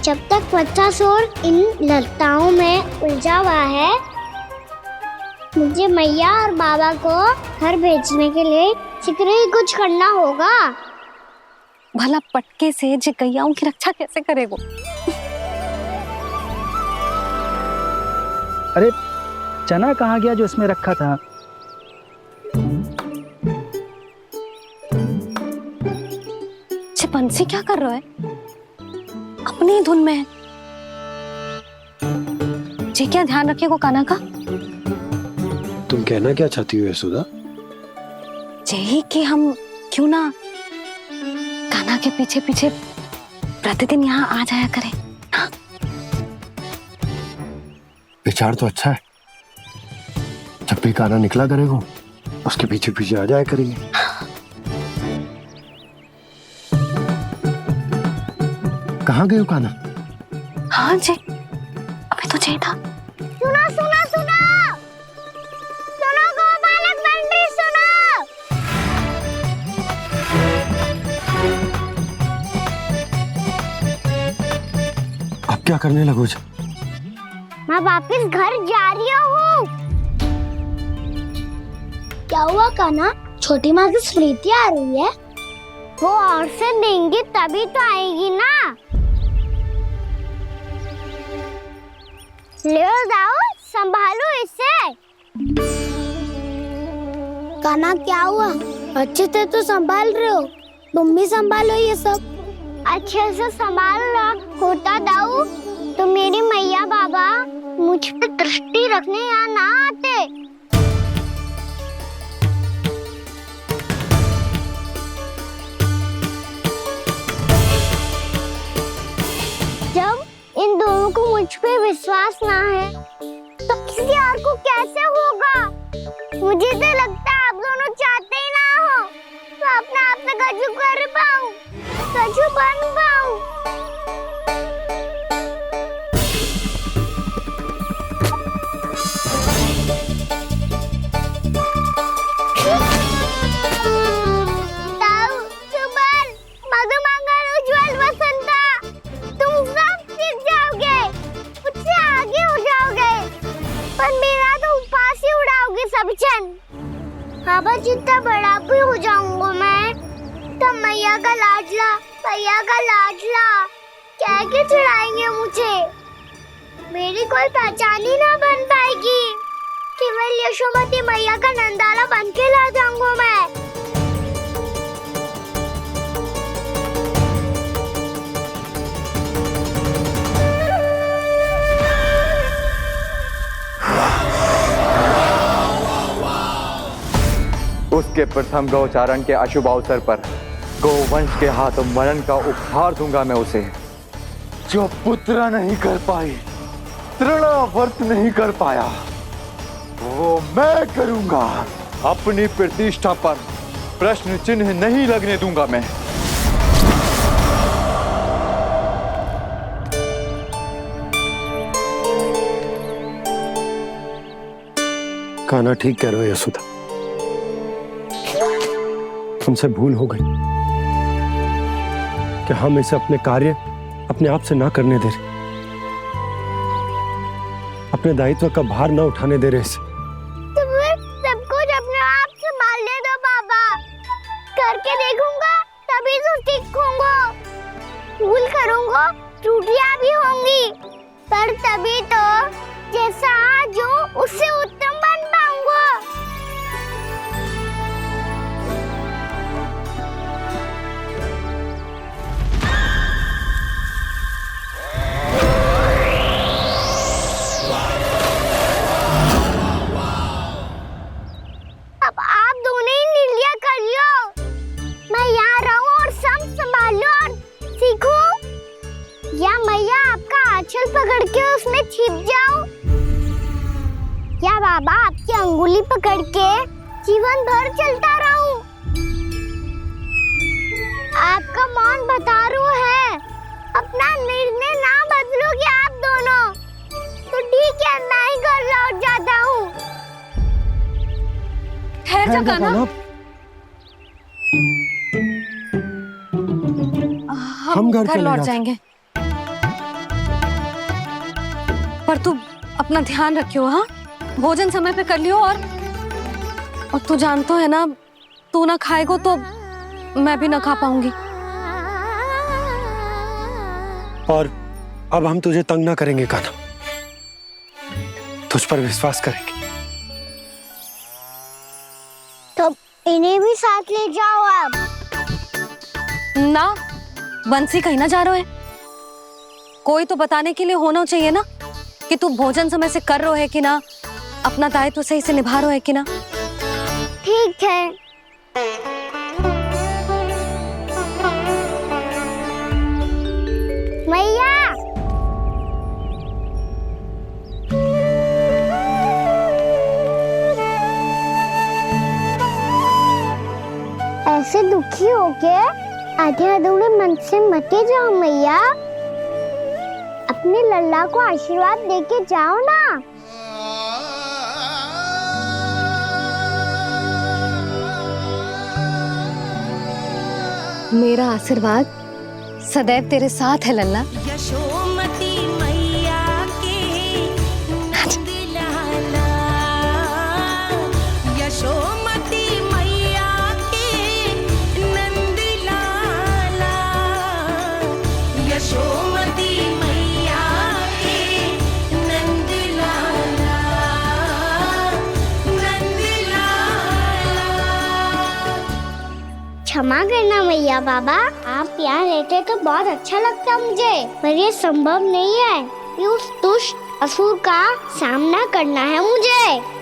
जब तक बच्चासुर इन लताओं में उलझा हुआ है, मुझे मैया और बाबा को घर भेजने के लिए शीघ्र ही कुछ करना होगा। भला पटके से जिकैयाओं की रक्षा कैसे करेगो? अरे चना कहाँ गया जो इसमें रखा था? बंसी क्या कर रहा है? अपनी ही धुन में है। जी क्या ध्यान रखिएगो कान्हा का। तुम कहना क्या चाहती हो यशोदा? यही कि हम क्यों ना कान्हा के पीछे पीछे प्रतिदिन यहाँ आ जाया करें। हाँ? विचार तो अच्छा है। जब भी कान्हा निकला करेगा उसके पीछे पीछे आ जाया करेंगे। कहाँ गए हो कान्हा? हाँ जी, अभी तो चाहिए था। सुनो सुनो सुनो सुनो गोपालक बंटी सुनो। अब क्या करने लगो? मैं वापस घर जा रही हूँ। क्या हुआ कान्हा? छोटी माँ की स्मृति आ रही है। वो और से देंगी तभी तो आएगी ना। ले जाओ, संभालो इसे। कान्हा क्या हुआ? अच्छे से तो संभाल रहे हो, तुम भी संभालो ये सब। अच्छे से संभालना होता दाऊ तो मेरी मैया बाबा मुझ पे दृष्टि रखने यहाँ ना आते। जब इन दोनों को मुझ पे विश्वास ना है तो किसी और को कैसे होगा? मुझे तो लगता है आप दोनों चाहते ही ना हो तो अपने आप से गजू कर पाऊं, गजू बन पाऊं। ताऊ, सुबल, मधुमंगल, उज्जवल, वसंता, तुम सब सीख जाओगे, मुझसे आगे हो जाओगे, पर मेरा तो उपवास ही उड़ाओगे सब जन। बाबा जितना बड़ा भी हो जाऊंगा मैं, तब मैया का लाडला कह के चिढ़ाएंगे मुझे। मेरी कोई पहचान ही ना बन पाएगी। केवल यशोमती मैया का नंदाला बन के ला जाऊंगा मैं। उसके प्रथम गौचारण के अशुभ अवसर पर गोवंश के हाथों मरण का उपहार दूंगा मैं उसे। जो पुत्र नहीं कर पाई, तृणावर्त नहीं कर पाया, वो मैं करूंगा। अपनी प्रतिष्ठा पर प्रश्न चिन्ह नहीं लगने दूंगा मैं। कान्हा ठीक कह रहे हो यशोदा, हमसे भूल हो गई कि हम इसे अपने कार्य अपने आप से ना करने दे रहे, अपने दायित्व का भार ना उठाने दे रहे इसे। तो फिर सब कुछ अपने आप संभालने दो बाबा, करके देखूंगा तभी तो सीखूंगा। भूल करूंगा, त्रुटियां भी होंगी, पर तभी तो जैसा आज हूँ उससे उत्तम बन पाऊंगा। अब आप दोनों ही निर्णय कर लो। मैं यहाँ रहूं और सब संभालूं और सीखूं, या मैया आपका आंचल पकड़ के उसमें छिप जाऊं, या बाबा आपकी अंगुली पकड़ के जीवन भर चलता रहूं। आपका मौन बतारू है। अपना निर्णय ना बदलोगे आप दोनों तो ठीक है, मैं ही घर लौट जाता हूँ। ठहर जा कान्हा, हम घर लौट चले जाएंगे। पर तू अपना ध्यान रखियो। हाँ, भोजन समय पे कर लियो। और तू जानतो है ना, तू ना खाएगो तो मैं भी ना खा पाऊंगी। और अब हम तुझे तंग ना करेंगे कान्हा, तुझ पर विश्वास करेंगे। तो इन्हें भी साथ ले जाओ अब। ना, बंसी कहीं ना जा रहे है। कोई तो बताने के लिए होना चाहिए ना कि तू भोजन समय से कर रहा है कि ना, अपना दायित्व सही से निभा रहा है कि ना। ठीक है। मैया, ऐसे दुखी हो के आधे अधूरे मन से मत जाओ मैया। अपने लल्ला को आशीर्वाद देके जाओ ना। मेरा आशीर्वाद सदैव तेरे साथ है लल्ला। यशोमती मैया के नंद लाला, यशोमती मैया के नंद लाला, यशोमती मैया के नंद लाला, नंद लाला। क्षमा करना मैया बाबा, आप यहाँ रहते तो बहुत अच्छा लगता मुझे, पर ये संभव नहीं है। ये उस दुष्ट असुर का सामना करना है मुझे।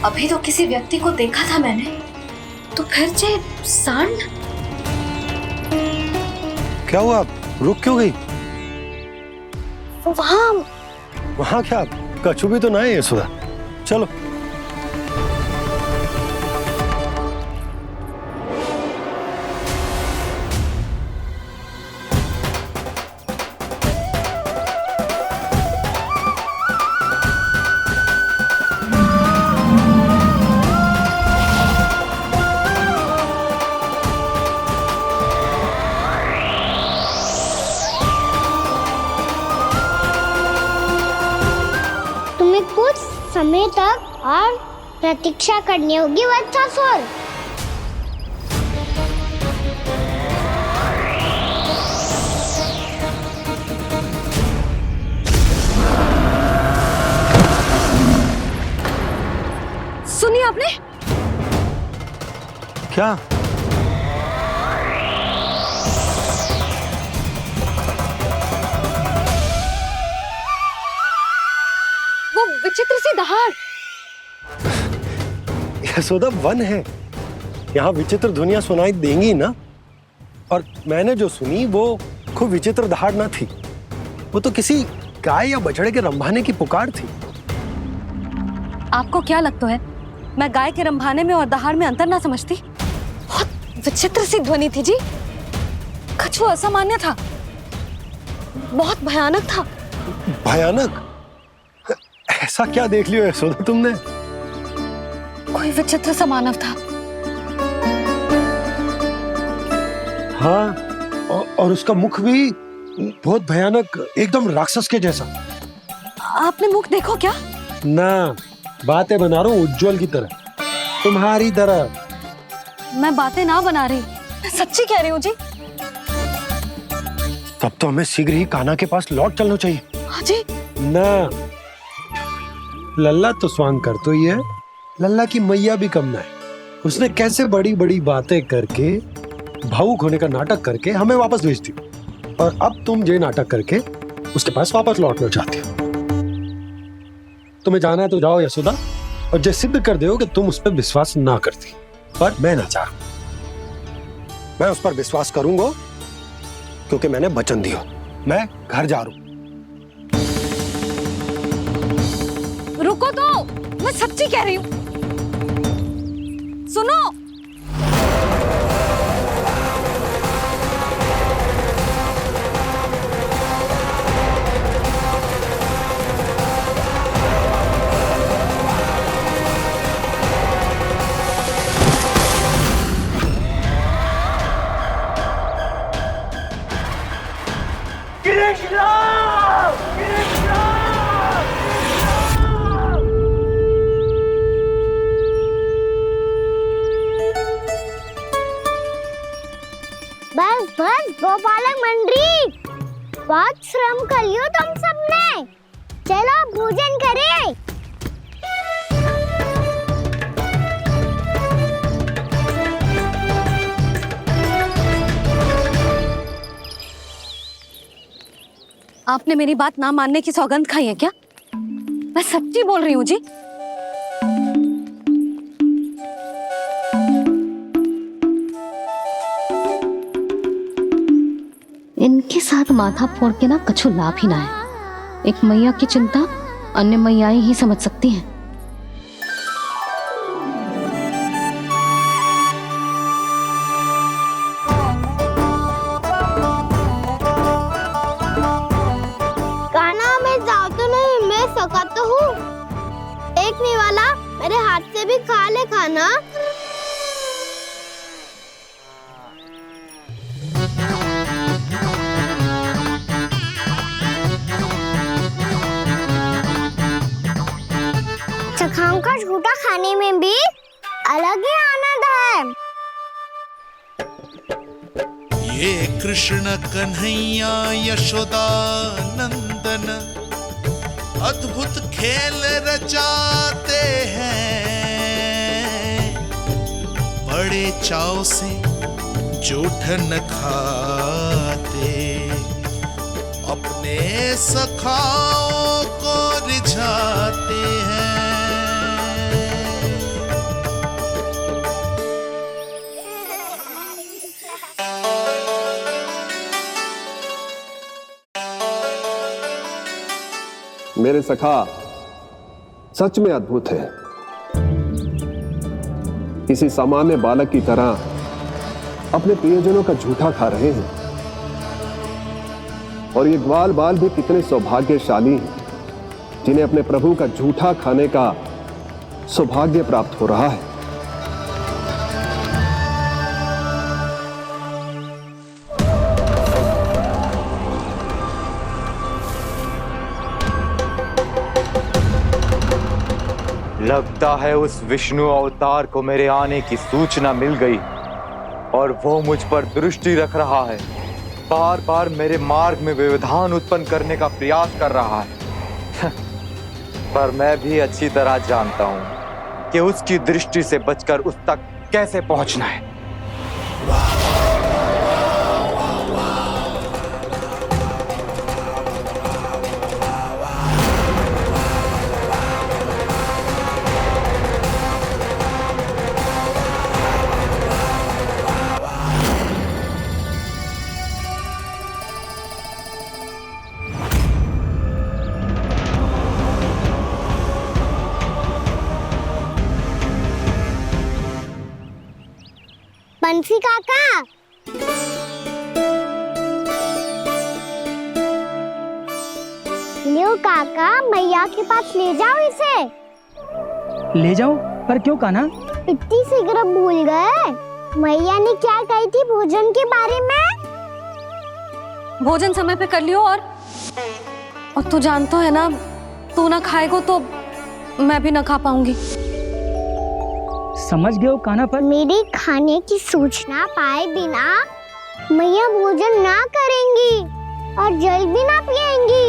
अभी तो किसी व्यक्ति को देखा था मैंने, तो फिर जे सांड। क्या हुआ, रुक क्यों गई? वहाँ क्या कछु भी तो ना है सुधा। चलो। तुम्हें कुछ समय तक और प्रतीक्षा करनी होगी वत्सासुर। सुनिए आपने? क्या? वो विचित्र सी दहाड़। यशोदा, वन है, यहाँ विचित्र ध्वनियां सुनाई देंगी ना। और मैंने जो सुनी वो खूब विचित्र दहाड़ ना थी, वो तो किसी गाय या बछड़े के रंभाने की पुकार थी। आपको क्या लगता है मैं गाय के रंभाने में और दहाड़ में अंतर ना समझती? बहुत विचित्र सी ध्वनि थी जी, कुछ वो असामान्य था, बहुत भयानक था। भयानक? ऐसा क्या देख लियो यशोदा तुमने? कोई विचित्र सा मानव था। हाँ, और उसका मुख भी बहुत भयानक, एकदम राक्षस के जैसा। आपने मुख देखो क्या? ना, बातें बना रहा हूँ उज्जवल की तरह, तुम्हारी तरह। मैं बातें ना बना रही, मैं सच्ची कह रही हूँ जी। तब तो हमें शीघ्र ही कान्हा के पास लौट चलना चाहिए। हाँ जी। ना, लल्ला तो स्वांग कर तो ही है, लल्ला की मैया भी कम ना है। उसने कैसे बड़ी बड़ी बातें करके, भावुक होने का नाटक करके हमें वापस भेज दी, और अब तुम ये नाटक करके उसके पास वापस लौटना चाहती हो। तुम्हें जाना है तो जाओ यशोदा, और जो सिद्ध कर दो कि तुम उस पर विश्वास ना करती। पर मैं ना चाहूं, मैं उस पर विश्वास करूंगा क्योंकि मैंने वचन दिया। मैं घर जा रहा हूं। रुको तो, मैं सच्ची कह रही हूँ। सुनो, बस बस गोपालक मंडली, बहुत श्रम कर लियो तुम सबने। चलो भोजन करें। आपने मेरी बात ना मानने की सौगंध खाई है क्या? मैं सच्ची बोल रही हूँ जी। इनके साथ माथा फोड़ के ना कछु लाभ ही ना है। एक मैया की चिंता अन्य मैयाएं ही समझ सकती हैं। खाना मैं जाओ तो नहीं, मैं सका तो हूँ। एक नहीं वाला मेरे हाथ से भी खा ले खाना। चखाओं का झूठा खाने में भी अलग ही आनंद है। ये कृष्ण कन्हैया यशोदा नंदन अद्भुत खेल रचाते हैं, बड़े चाव से जूठन खाते, अपने सखाओं को रिझाते हैं। मेरे सखा सच में अद्भुत है। किसी सामान्य बालक की तरह अपने प्रियजनों का झूठा खा रहे हैं। और ये ग्वाल बाल भी कितने सौभाग्यशाली हैं जिन्हें अपने प्रभु का झूठा खाने का सौभाग्य प्राप्त हो रहा है। लगता है उस विष्णु अवतार को मेरे आने की सूचना मिल गई और वो मुझ पर दृष्टि रख रहा है। बार बार मेरे मार्ग में व्यवधान उत्पन्न करने का प्रयास कर रहा है। पर मैं भी अच्छी तरह जानता हूं कि उसकी दृष्टि से बचकर उस तक कैसे पहुंचना है। बंसी काका, लियो काका, मैया के पास ले जाओ इसे। ले जाओ, पर क्यों कान्हा? इतनी शीघ्र भूल गए? मैया ने क्या कही थी भोजन के बारे में? भोजन समय पे कर लियो। और तू जानता है ना, तू ना खाएगा तो मैं भी ना खा पाऊंगी। समझ गए हो कान्हा, पर मेरे खाने की सूचना पाए बिना मैया भोजन ना करेंगी और जल भी ना पिएंगी।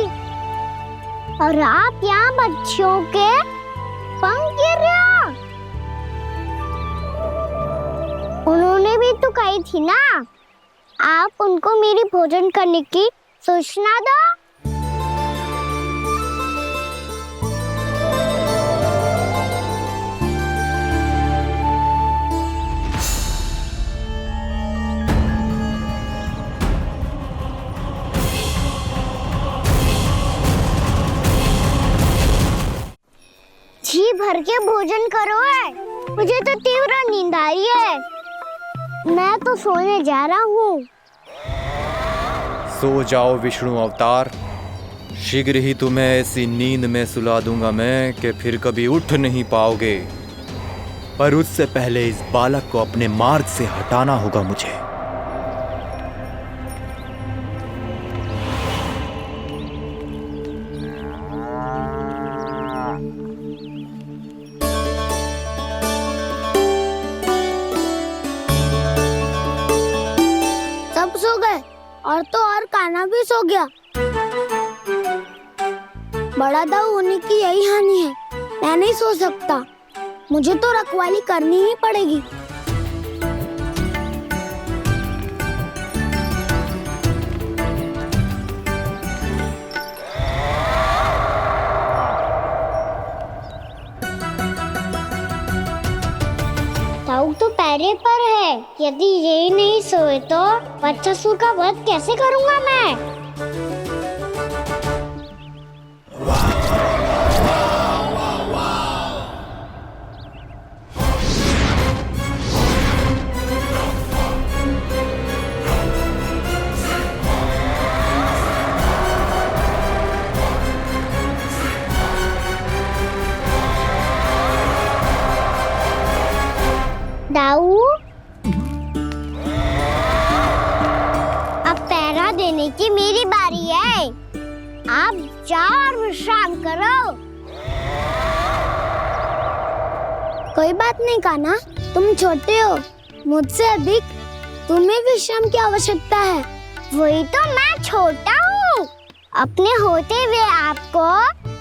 और आप यहाँ बच्चों के पंख गिर रहे हो। उन्होंने भी तो कही थी ना, आप उनको मेरी भोजन करने की सूचना दो। मुझे तो तीव्र नींद आ रही है। मैं तो सोने जा रहा हूँ। सो जाओ विष्णु अवतार, शीघ्र ही तुम्हें ऐसी नींद में सुला दूंगा मैं कि फिर कभी उठ नहीं पाओगे। पर उससे पहले इस बालक को अपने मार्ग से हटाना होगा मुझे। सब सो गए और तो और कान्हा भी सो गया। बड़ा दाऊ होने की यही हानि है। मैं नहीं सो सकता, मुझे तो रखवाली करनी ही पड़ेगी। ताऊ तो पैरे पर है। यदि यही नहीं सोए तो वत्सासुर का वध कैसे करूंगा मैं? दाऊ, अब पहरा देने की मेरी बारी है। आप जाओ और विश्राम करो। कोई बात नहीं कान्हा, तुम छोटे हो, मुझसे अधिक तुम्हें विश्राम की आवश्यकता है। वही तो, मैं छोटा हूँ। अपने होते हुए आपको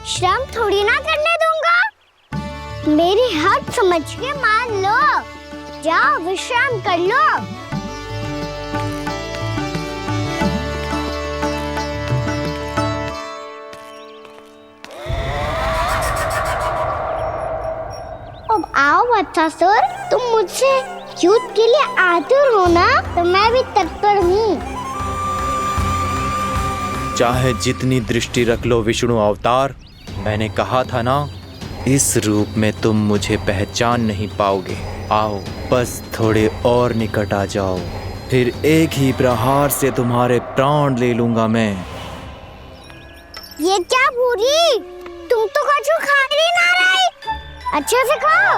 श्रम थोड़ी ना करने दूंगा। मेरी हद समझ के मान लो। जाओ विश्राम कर लो। अब आओ वत्सासुर, तुम मुझसे युद्ध के लिए आतुर हो ना, तो मैं भी तत्पर हूँ। चाहे जितनी दृष्टि रख लो विष्णु अवतार, मैंने कहा था ना, इस रूप में तुम मुझे पहचान नहीं पाओगे। आओ बस थोड़े और निकट आ जाओ, फिर एक ही प्रहार से तुम्हारे प्राण ले लूंगा मैं। ये क्या भूरी, तुम तो कछु खा ही ना रही। अच्छे से खाओ।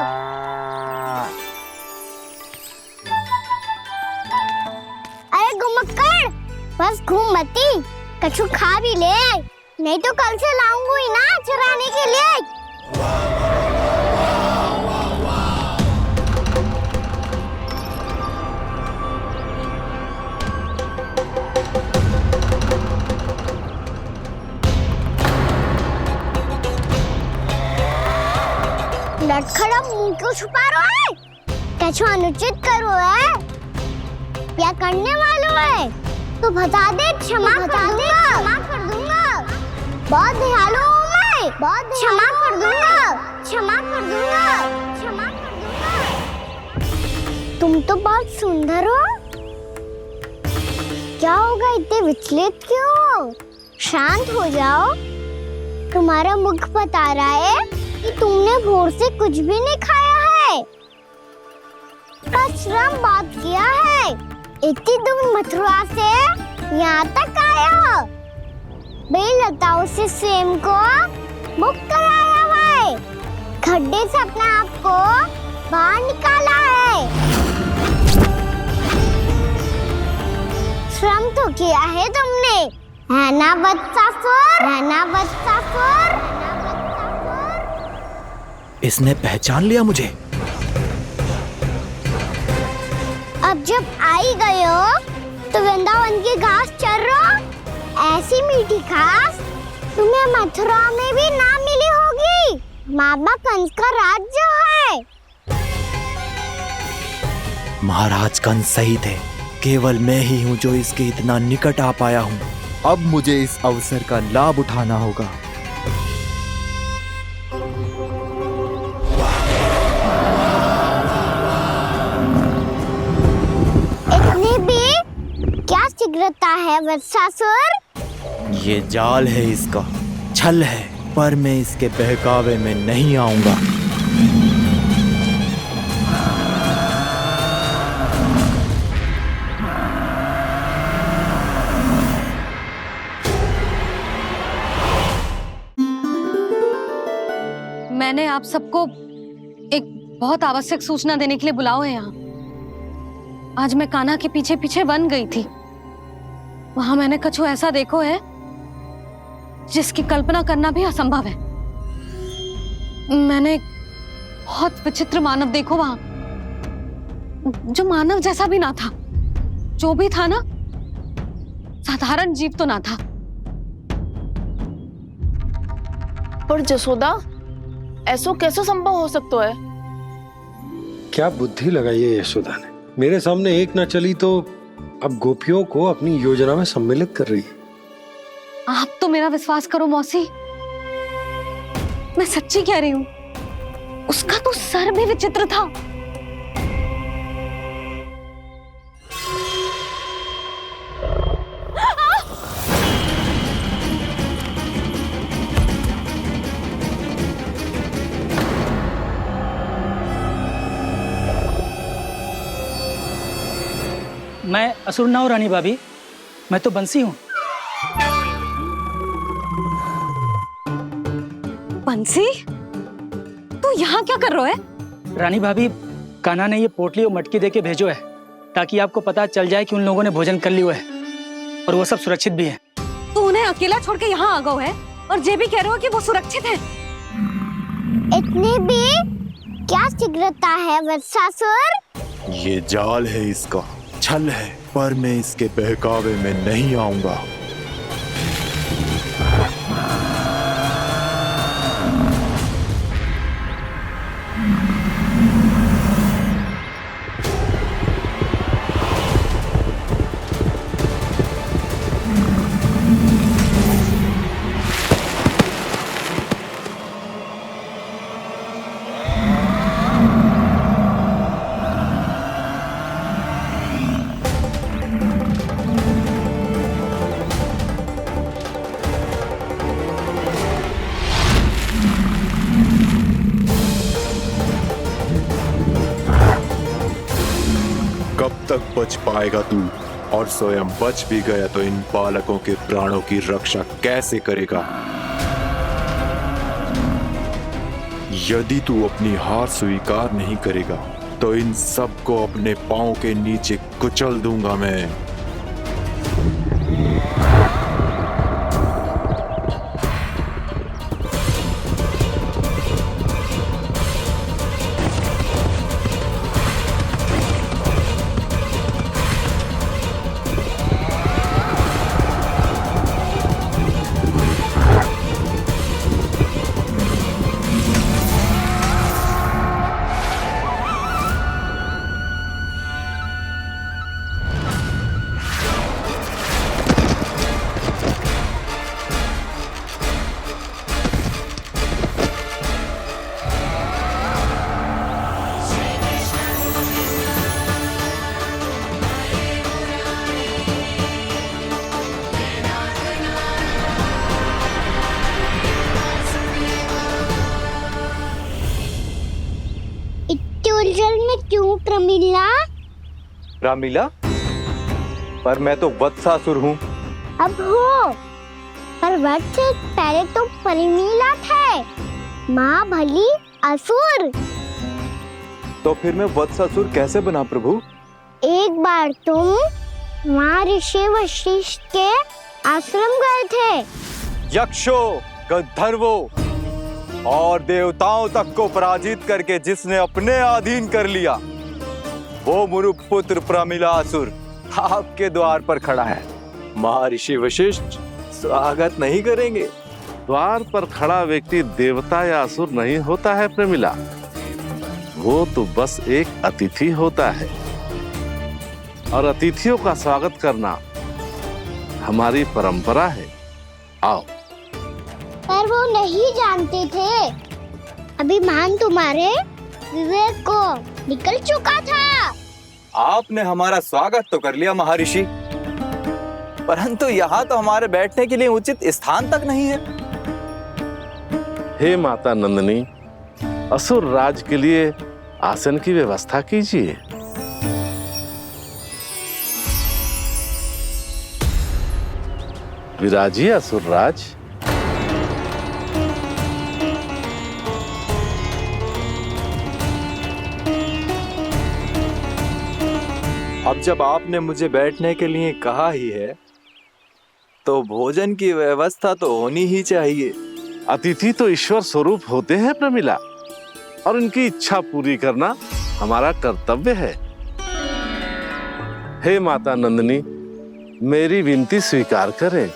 अरे गुमक्कड़, बस घूम मती, कछु खा भी ले, नहीं तो कल से लाऊंगी ही ना चराने के लिए। लटखड़ा मुंह क्यों छुपा रहा है? कछु अनुचित करो है या करने वालों है तो बता दे, क्षमा कर दूंगा। बहुत दयालु हूँ मैं, बहुत क्षमा कर दूंगा। तुम तो बहुत सुंदर हो। क्या होगा, इतने विचलित क्यों हो? शांत हो जाओ। तुम्हारा मुख बता रहा है कि तुमने भोर से कुछ भी नहीं खाया है, श्रम बहुत किया है। इतनी दूर मथुरा से यहाँ तक आया हो, बेलताओं से स्वयं को मुक्त कराया हुआ है, खड्डे से अपने आप को बाहर निकाला है। श्रम तो किया है तुमने, है ना वत्सासुर? इसने पहचान लिया मुझे। अब जब आ ही गए हो तो वृंदावन की घास चर रहो। ऐसी मीठी घास तुम्हें मथुरा में भी ना मिली होगी। मामा कंस का राज्य है। महाराज कंस सही थे, केवल मैं ही हूँ जो इसके इतना निकट आ पाया हूँ। अब मुझे इस अवसर का लाभ उठाना होगा। इतनी भी क्या शीघ्रता है वत्सासुर? ये जाल है इसका, छल है, पर मैं इसके बहकावे में नहीं आऊंगा। आप सबको एक बहुत आवश्यक सूचना देने के लिए बुलाओ है यहाँ। आज मैं कान्हा के पीछे पीछे वन गई थी। वहां मैंने कुछ ऐसा देखो है जिसकी कल्पना करना भी असंभव है। मैंने एक बहुत विचित्र मानव देखो वहां, जो मानव जैसा भी ना था। जो भी था ना, साधारण जीव तो ना था। पर जसोदा, ऐसो कैसे संभव हो सकता है? क्या बुद्धि लगाई है यशोदा ने। मेरे सामने एक ना चली तो अब गोपियों को अपनी योजना में सम्मिलित कर रही है। आप तो मेरा विश्वास करो मौसी, मैं सच्ची कह रही हूं। उसका तो सर भी विचित्र था। मैं असुर ना हूँ रानी भाभी, मैं तो बंसी हूँ। बंसी, तू यहाँ क्या कर रहा है? रानी भाभी, कान्हा ने ये पोटली और मटकी देके भेजो है ताकि आपको पता चल जाए कि उन लोगों ने भोजन कर लिया है और वो सब सुरक्षित भी है। तू उन्हें अकेला छोड़ के यहाँ आ गया है और ये भी कह रहे हो कि वो सुरक्षित है। इतनी भी क्या शीघ्रता है वत्सासुर? ये जाल है, इसका छल है, पर मैं इसके बहकावे में नहीं आऊंगा। कब तक बच पाएगा तू? और स्वयं बच भी गया तो इन बालकों के प्राणों की रक्षा कैसे करेगा? यदि तू अपनी हार स्वीकार नहीं करेगा तो इन सबको अपने पांव के नीचे कुचल दूंगा मैं। उलझन में क्यों प्रमिला? रामीला, पर मैं तो वत्सासुर हूँ। अब हो, पर वक्त से पहले तो परिमीला थे, माँ भली असुर। तो फिर मैं वत्सासुर कैसे बना प्रभु? एक बार तुम माँ ऋषि वशिष्ठ के आश्रम गए थे। यक्षो, गंधर्वों और देवताओं तक को पराजित करके जिसने अपने अधीन कर लिया, वो मुरुपुत्र प्रमिलासुर आपके द्वार पर खड़ा है। महर्षि वशिष्ठ स्वागत नहीं करेंगे? द्वार पर खड़ा व्यक्ति देवता या असुर नहीं होता है प्रमिला, वो तो बस एक अतिथि होता है और अतिथियों का स्वागत करना हमारी परंपरा है। आओ। पर वो नहीं जानते थे, अभिमान तुम्हारे विवेक को निकल चुका था। आपने हमारा स्वागत तो कर लिया महर्षि, परंतु यहाँ तो हमारे बैठने के लिए उचित स्थान तक नहीं है। हे माता नंदिनी, असुर राज के लिए आसन की व्यवस्था कीजिए। विराजिए असुर राज। अब जब आपने मुझे बैठने के लिए कहा ही है तो भोजन की व्यवस्था तो होनी ही चाहिए। अतिथि तो ईश्वर स्वरूप होते हैं प्रमिला, और उनकी इच्छा पूरी करना हमारा कर्तव्य है। हे माता नंदिनी, मेरी विनती स्वीकार करें।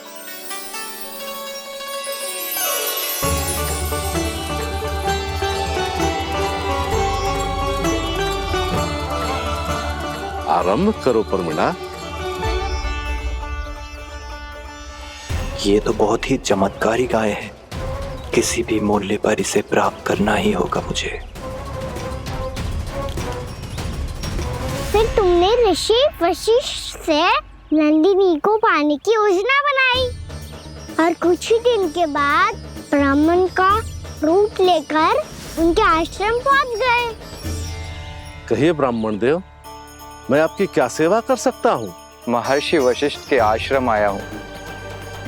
आरंभ करो प्रमिला। ये तो बहुत ही चमत्कारी गाय है, किसी भी मूल्य पर इसे प्राप्त करना ही होगा मुझे। फिर तुमने ऋषि वशिष्ठ से नंदिनी को पाने की योजना बनाई और कुछ ही दिन के बाद ब्राह्मण का रूप लेकर उनके आश्रम पहुंच गए। कहिए ब्राह्मण देव, मैं आपकी क्या सेवा कर सकता हूँ? महर्षि वशिष्ठ के आश्रम आया हूँ।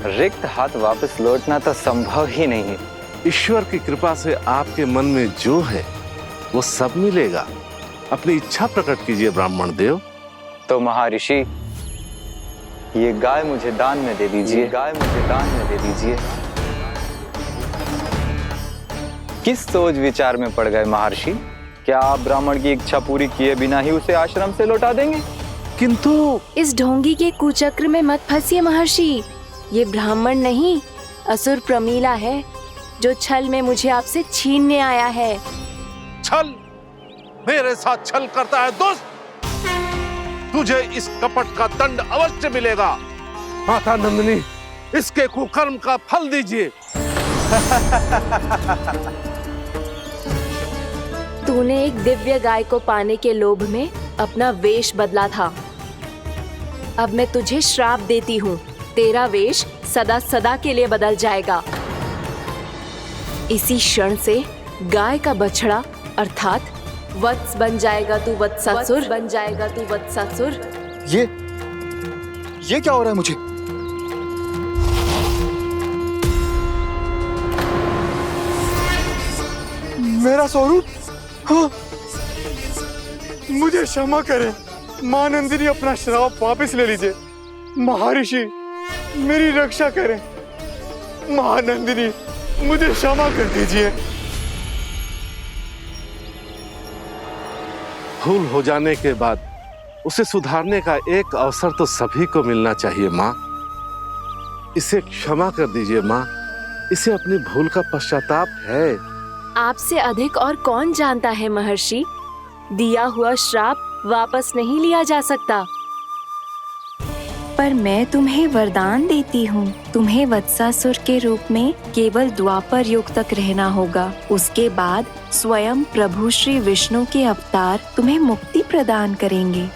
रिक्त हाथ वापस लौटना तो संभव ही नहीं है। ईश्वर की कृपा से आपके मन में जो है वो सब मिलेगा। अपनी इच्छा प्रकट कीजिए ब्राह्मण देव। तो महर्षि, ये गाय मुझे दान में दे दीजिए। गाय मुझे दान में दे दीजिए। किस सोच विचार में पड़ गए महर्षि? क्या आप ब्राह्मण की इच्छा पूरी किए बिना ही उसे आश्रम से लौटा देंगे? किंतु इस ढोंगी के कुचक्र में मत फंसिए महर्षि। ये ब्राह्मण नहीं, असुर प्रमीला है जो छल में मुझे आपसे छीनने आया है। छल? मेरे साथ छल करता है दोस्त? तुझे इस कपट का दंड अवश्य मिलेगा। माता नंदिनी, इसके कुकर्म का फल दीजिए। तूने एक दिव्य गाय को पाने के लोभ में अपना वेश बदला था। अब मैं तुझे श्राप देती हूँ, तेरा वेश सदा सदा के लिए बदल जाएगा। इसी क्षण से गाय का बछड़ा अर्थात वत्स बन जाएगा तू वत्सासुर। बन जाएगा तू वत्सासुर। ये क्या हो रहा है मुझे? मेरा स्वरूप? हाँ। मुझे क्षमा करें मां नंदिनी, अपना श्राप वापस ले लीजिए। महर्षि, मेरी रक्षा करें। मां नंदिनी, मुझे क्षमा कर दीजिए। भूल हो जाने के बाद उसे सुधारने का एक अवसर तो सभी को मिलना चाहिए माँ। इसे क्षमा कर दीजिए माँ, इसे अपनी भूल का पश्चाताप है। आपसे अधिक और कौन जानता है महर्षि, दिया हुआ श्राप वापस नहीं लिया जा सकता। पर मैं तुम्हें वरदान देती हूँ, तुम्हें वत्सासुर के रूप में केवल द्वापर युग तक रहना होगा। उसके बाद स्वयं प्रभु श्री विष्णु के अवतार तुम्हें मुक्ति प्रदान करेंगे।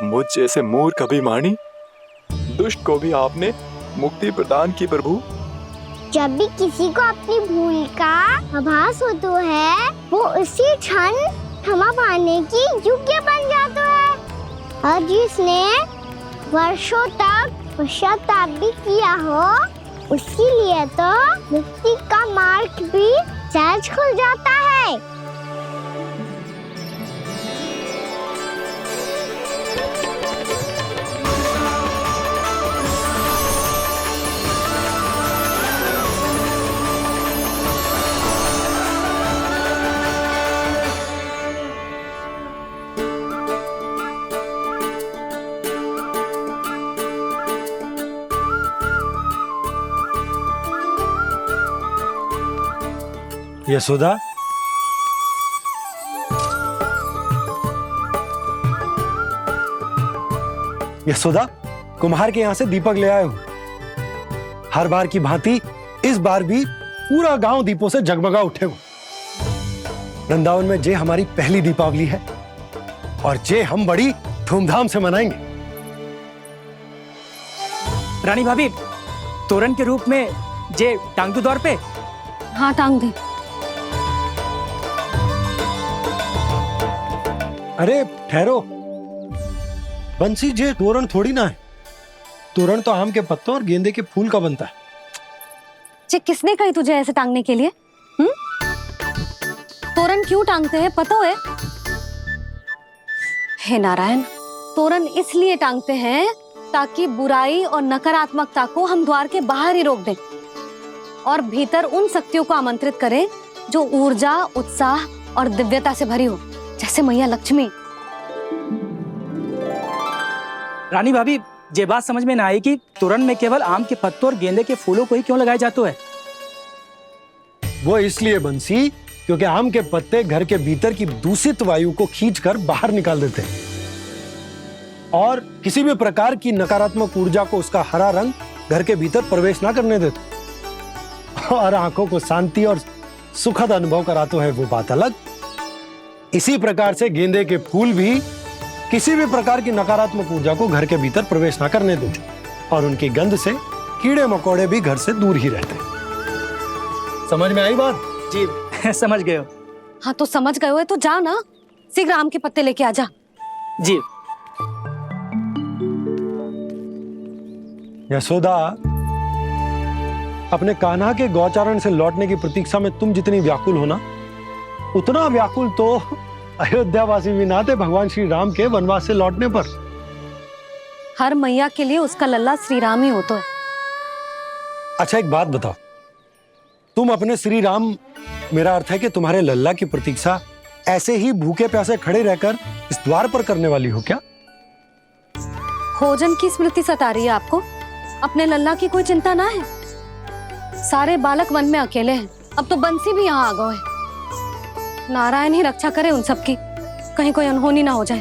मुझ जैसे मूर्ख अभिमानी दुष्ट को भी आपने मुक्ति प्रदान की प्रभु। जब भी किसी को अपनी भूल का आभास होता है, वो उसी क्षण क्षमा पाने की योग्य बन जाता है। और जिसने वर्षों तक पश्चाताप भी किया हो, उसके लिए तो मुक्ति का मार्ग भी सहज खुल जाता है। यशोदा, यशोदा, कुम्हार के यहाँ से दीपक ले आया हूं। हर बार की भांति इस बार भी पूरा गांव दीपों से जगमगा उठेगा। वृंदावन में जे हमारी पहली दीपावली है और जे हम बड़ी धूमधाम से मनाएंगे। रानी भाभी, तोरण के रूप में जे टांग दो दौर पे। हाँ, टांग दे। अरे ठहरो बंसी, जे तोरण थोड़ी ना है। तोरण तो आम के पत्तों और गेंदे के फूल का बनता है। जे किसने कही तुझे ऐसे टांगने के लिए? तोरण क्यों टांगते हैं पता है? हे नारायण, तोरण इसलिए टांगते हैं ताकि बुराई और नकारात्मकता को हम द्वार के बाहर ही रोक दें और भीतर उन शक्तियों को आमंत्रित करें जो ऊर्जा, उत्साह और दिव्यता से भरी हो, जैसे मैया लक्ष्मी। रानी भाभी, ये बात समझ में ना आई कि तोरण में केवल आम के पत्तों और गेंदे के फूलों को ही क्यों लगाया जाता है? वो इसलिए बंसी, क्योंकि आम के पत्ते घर के भीतर की दूषित वायु को खींचकर बाहर निकाल देते हैं और किसी भी प्रकार की नकारात्मक ऊर्जा को उसका हरा रंग घर के भीतर प्रवेश ना करने देते और आंखों को शांति और सुखद अनुभव कराते है, वो बात अलग। इसी प्रकार से गेंदे के फूल भी किसी भी प्रकार की नकारात्मक ऊर्जा को घर के भीतर प्रवेश ना करने देते और उनकी गंध से कीड़े मकोड़े भी घर से दूर ही रहते। समझ में आई बात? जी समझ गए हो। हाँ तो समझ गए हो तो जा ना, शीघ्र आम के पत्ते लेके आ जा। जी। यशोदा, अपने कान्हा के गौचारण से लौटने की प्रतीक्षा में तुम जितनी व्याकुल हो ना, उतना व्याकुल तो अयोध्यावासी भी ना थे भगवान श्री राम के वनवास से लौटने पर। हर मैया के लिए उसका लल्ला श्री राम ही होता है। अच्छा एक बात बताओ, तुम अपने श्री राम, मेरा अर्थ है कि तुम्हारे लल्ला की प्रतीक्षा ऐसे ही भूखे प्यासे खड़े रहकर इस द्वार पर करने वाली हो क्या? भोजन की स्मृति सता रही है आपको? अपने लल्ला की कोई चिंता ना है। सारे बालक वन में अकेले हैं, अब तो बंसी भी यहाँ आ गए हैं। नारायण ही रक्षा करे उन सबकी, कहीं कोई अनहोनी ना हो जाए।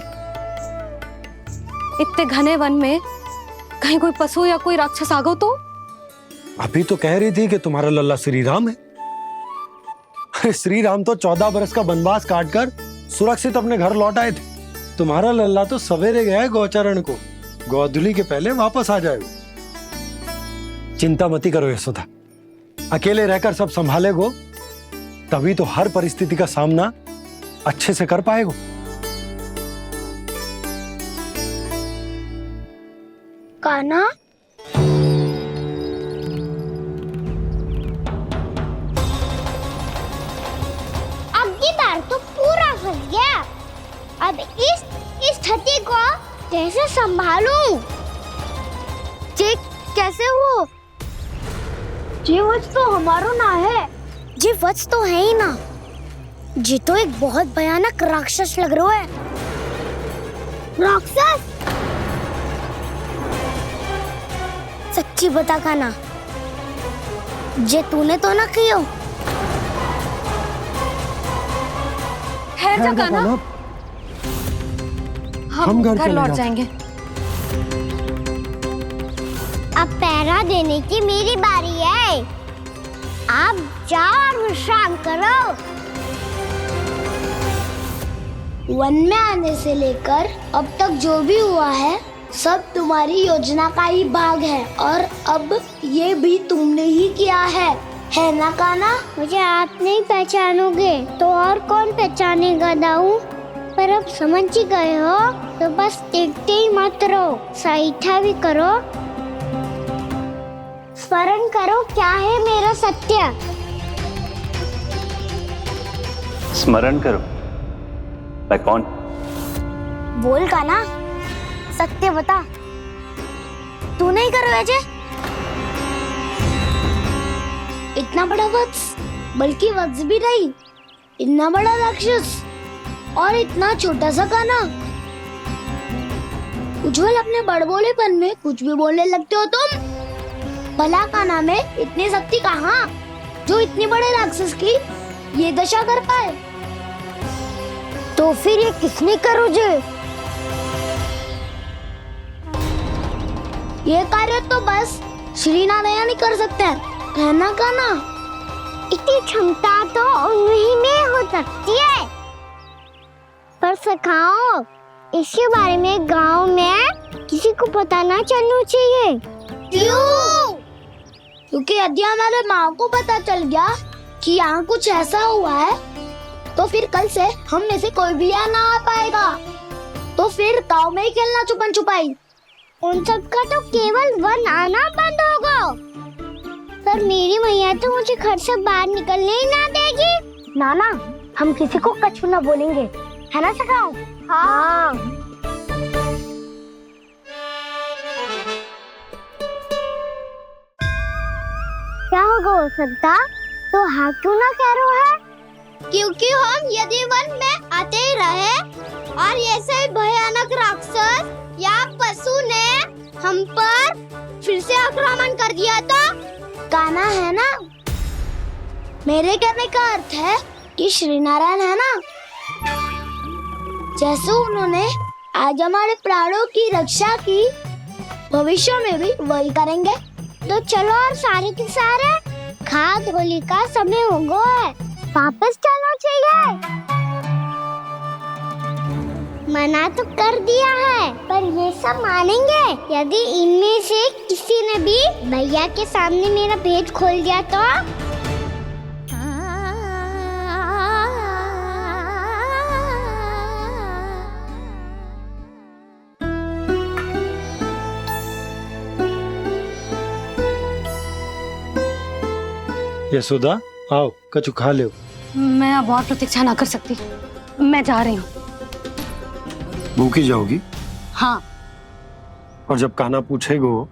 इतने घने वन में कहीं कोई पशु या कोई राक्षस आ गो तो? अभी तो कह रही थी कि तुम्हारा लल्ला श्री राम है। अरे श्री राम तो 14 बरस का वनवास काटकर सुरक्षित अपने घर लौट आए थे। तुम्हारा लल्ला तो सवेरे गया है गौचरण को, गोधूली के पहले वापस आ जाएगा। चिंता मती करो यशोदा, अकेले रहकर सब संभालेगो तभी तो हर परिस्थिति का सामना अच्छे से कर पाएगो। कान्हा, अब की बार तो पूरा फंस गया। अब इस स्थिति को कैसे संभालूं? जी कैसे हो? जी वच तो हमारो ना है। जी वच तो है ही ना। जी तो एक बहुत भयानक राक्षस लग रहा है। राक्षस? सच्ची बता कान्हा, जे तूने तो ना कियो? है जा कान्हा, हम घर लौट जाएंगे। अब पहरा देने की मेरी बारी है। आप जाओ और विश्राम करो। वन में आने से लेकर अब तक जो भी हुआ है सब तुम्हारी योजना का ही भाग है और अब ये भी तुमने ही किया है ना कान्हा? मुझे आप नहीं पहचानोगे तो और कौन पहचानेगा दाऊ? पर अब समझ ही गए हो तो बस देखते ही मत रहो, सईठा भी करो, स्मरण करो क्या है मेरा सत्य। स्मरण करो? मैं कौन? बोल कान्हा, सत्य बता। तू नहीं करो अजय? इतना बड़ा वत्स, बल्कि वत्स भी नहीं, इतना बड़ा राक्षस और इतना छोटा सा कान्हा। उज्जवल अपने बड़बोलेपन में कुछ भी बोलने लगते हो तुम। भला कान्हा में इतनी शक्ति कहाँ जो इतने बड़े राक्षस की ये दशा कर पाए? तो फिर ये किसने करो जे? ये कार्य तो बस श्री नारायण ही कर सकते हैं, है ना कान्हा? इतनी क्षमता तो उन्हीं में हो सकती है, पर सखाओ इसके बारे में गांव में किसी को पता ना चलना चाहिए। क्यों? क्योंकि यदि हमारे माँ को पता चल गया कि यहाँ कुछ ऐसा हुआ है तो फिर कल से हम में से कोई भी यहाँ ना आ पाएगा। तो फिर गाँव में ही खेलना छुपन छुपाई। उन सब का तो केवल वन आना बंद होगा। पर मेरी मैया तो मुझे घर से बाहर निकलने ही ना देगी। नाना, हम किसी को कछु ना बोलेंगे, है ना सखाओ? हाँ। क्या होगा संता? तो हाँ क्यों ना कह रहा है? क्योंकि हम यदि वन में आते ही रहे और ऐसे भयानक राक्षस या पशु ने हम पर फिर से आक्रमण कर दिया तो कान्हा है ना, मेरे कहने का अर्थ है कि श्री नारायण है ना, जैसे उन्होंने आज हमारे प्राणों की रक्षा की, भविष्य में भी वही करेंगे। तो चलो और सारे के सारे खाद होली का समय हो गया है, वापस चलना चाहिए। मना तो कर दिया है, पर ये सब मानेंगे यदि इनमें से किसी ने भी भैया के सामने मेरा भेद खोल दिया तो? यशोदा, आओ कछु खा लो। मैं अब और प्रतीक्षा ना कर सकती, मैं जा रही हूँ। भूखी जाओगी? हाँ। और जब कान्हा पूछेगो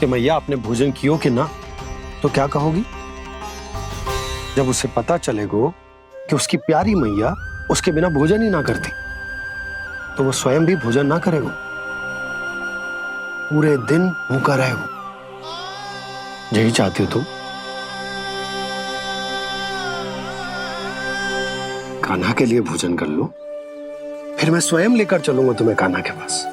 कि मैया आपने भोजन कियो कि ना, तो क्या कहोगी? जब उसे पता चलेगो कि उसकी प्यारी मैया उसके बिना भोजन ही ना करती, तो वो स्वयं भी भोजन ना करेगो, पूरे दिन भूखा रहेगो। यही चाहती हो तुम? कान्हा के लिए भोजन कर लो, फिर मैं स्वयं लेकर चलूंगा तुम्हें कान्हा के पास।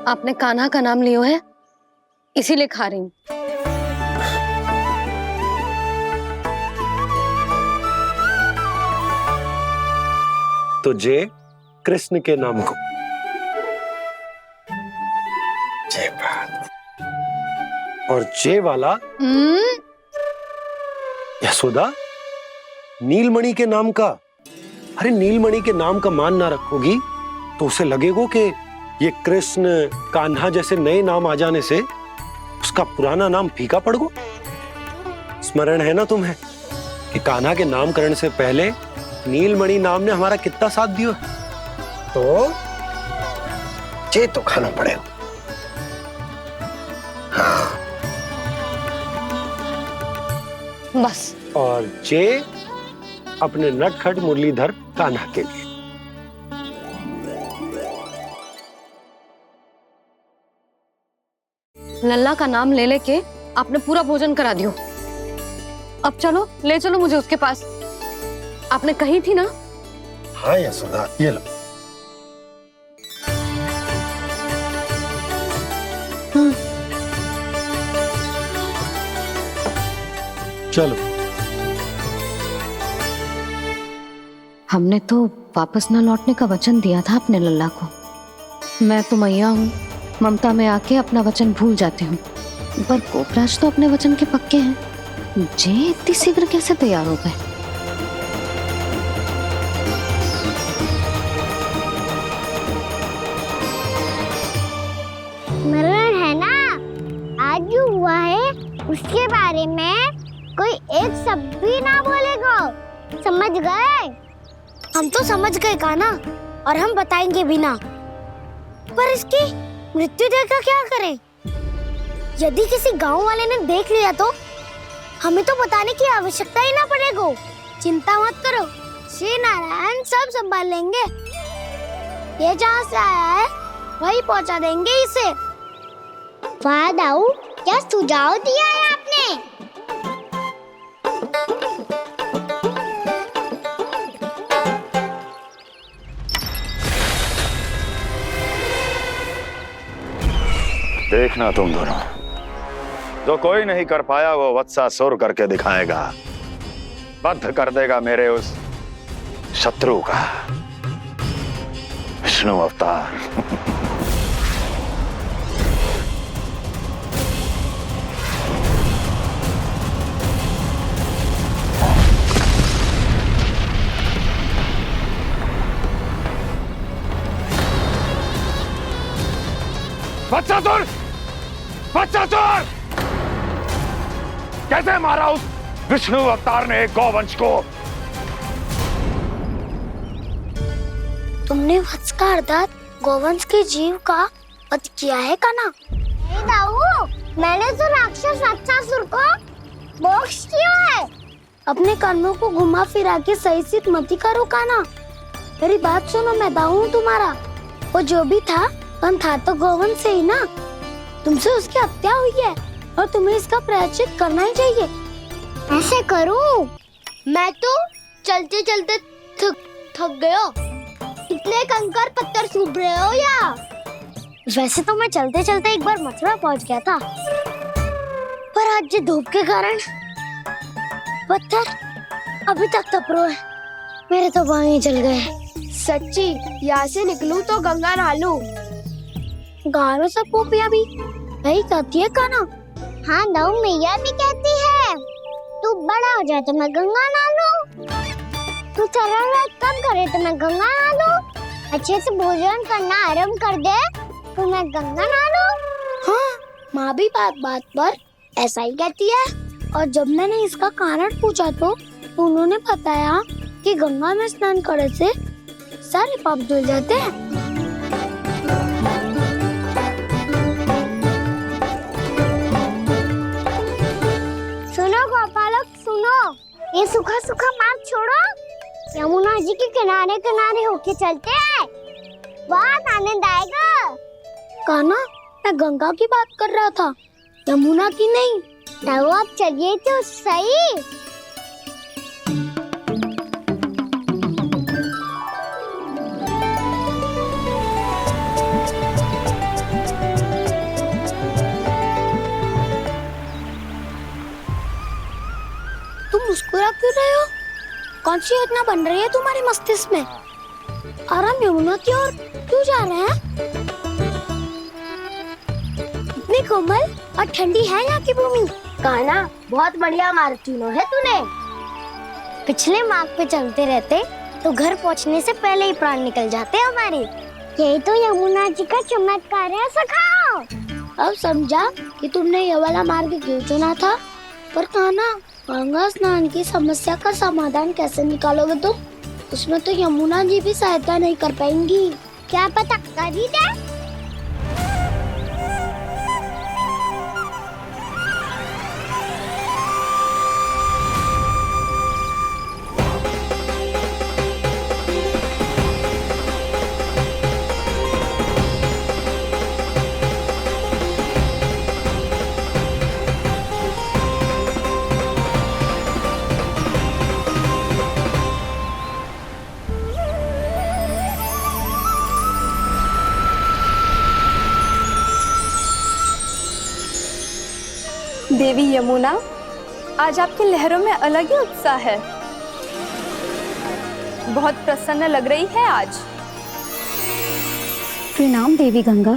आपने कान्हा का नाम लियो है, इसीलिए खा रही हूँ। तो जय कृष्ण के नाम को। जय बात। और जय वाला यशोदा, नीलमणि के नाम का। अरे नीलमणि के नाम का मान ना रखोगी तो उसे लगेगा कि ये कृष्ण कान्हा जैसे नए नाम आ जाने से उसका पुराना नाम फीका पड़ गो। स्मरण है ना तुम्हें कि कान्हा के नामकरण से पहले नीलमणि नाम ने हमारा कितना साथ दिया, तो जे तो खाना पड़ेगा। हाँ। बस। और जे अपने नटखट मुरलीधर कान्हा के लिए। लल्ला का नाम ले लेके आपने पूरा भोजन करा दियो। अब चलो, ले चलो मुझे उसके पास। आपने कही थी ना? हाँ यशोदा, ये लो। चलो। हमने तो वापस न लौटने का वचन दिया था अपने लल्ला को। मैं तो मैया हूँ, ममता में आके अपना वचन भूल जाती हूँ, पर गोपराज तो अपने वचन के पक्के हैं। जे इतनी शीघ्र कैसे तैयार हो गए? मरण है ना, आज जो हुआ है उसके बारे में कोई एक शब्द भी ना बोलेगा, समझ गए? हम तो समझ गए कान्हा, और हम बताएंगे भी ना। पर इसकी मृत्यु देखकर क्या करें? यदि किसी गांव वाले ने देख लिया तो हमें तो बताने की आवश्यकता ही ना पड़ेगा। चिंता मत करो, श्री नारायण सब संभाल लेंगे। ये जहाँ से आया है वही पहुँचा देंगे इसे। वाह दाऊ, क्या सुझाव दिया है आपने? देखना तुम दोनों, जो कोई नहीं कर पाया वो वत्सासुर करके दिखाएगा, बद्ध कर देगा मेरे उस शत्रु का विष्णु अवतार। वत्सासुर! वत्सासुर! कैसे मारा उस विष्णु अवतार ने गौवंश को? तुमने वत्स का अर्थात गोवंश के जीव का वध किया है कान्हा? नहीं दाऊ, मैंने तो राक्षस वत्सासुर को मोक्ष किया है। अपने कर्मों को घुमा फिरा के सही सिद्ध मत करो कान्हा। मेरी बात सुनो, मैं दाऊ हूँ तुम्हारा। वो जो भी था था तो गोवंश से ही ना। तुमसे उसकी हत्या हुई है और तुम्हें इसका प्रायश्चित करना ही चाहिए। ऐसे करूं? मैं तो चलते चलते थक गया। इतने कंकर पत्थर सूख रहे हो या? वैसे तो मैं चलते चलते एक बार मथुरा पहुंच गया था, पर आज ये धूप के कारण पत्थर अभी तक तप रहे हैं। मेरे तो पाँव ही जल गए। सच्ची, यहाँ से निकलूं तो गंगा नहा लूं। गारो सब पोपिया भी यही कहती है कान्हा। हाँ दाऊ, मैया भी कहती है तू बड़ा हो जाए तो मैं गंगा नहा लूं, तू चरण व्रत कम करे तो मैं गंगा नहा लूं, अच्छे से भोजन करना आरंभ कर दे तो मैं गंगा नहा लूं। हाँ, माँ भी बात बात पर ऐसा ही कहती है। और जब मैंने इसका कारण पूछा तो उन्होंने बताया कि गंगा में स्नान करने से सारे पाप धुल जाते हैं। सुनो गोपालक सुनो, ये सूखा सूखा मार्ग छोड़ो, यमुना जी के किनारे किनारे होके चलते हैं, बहुत आनंद आएगा। कान्हा, मैं गंगा की बात कर रहा था, यमुना की नहीं। तो आप चलिए तो सही। तुम मुस्कुरा क्यों रहे हो? कौन सी योजना बन रही है तुम्हारे मस्तिष्क में? और हम यमुना की ओर क्यों जा रहे हैं? इतनी कोमल और ठंडी है यहाँ की भूमि। कान्हा, बहुत बढ़िया मार्ग चुना है तूने। पिछले मार्ग पे चलते रहते तो घर पहुँचने से पहले ही प्राण निकल जाते हमारे। यही तो यमुना जी का चमत्कार है सखा। अब समझा कि तुमने ये वाला मार्ग क्यों चुना था। पर कान्हा, गंगा स्नान की समस्या का समाधान कैसे निकालोगे तुम? उसमें तो यमुना जी भी सहायता नहीं कर पाएंगी। क्या पता कर ही दे। देवी यमुना, आज आपकी लहरों में अलग ही उत्साह है। बहुत प्रसन्न लग रही है आज। प्रणाम देवी गंगा।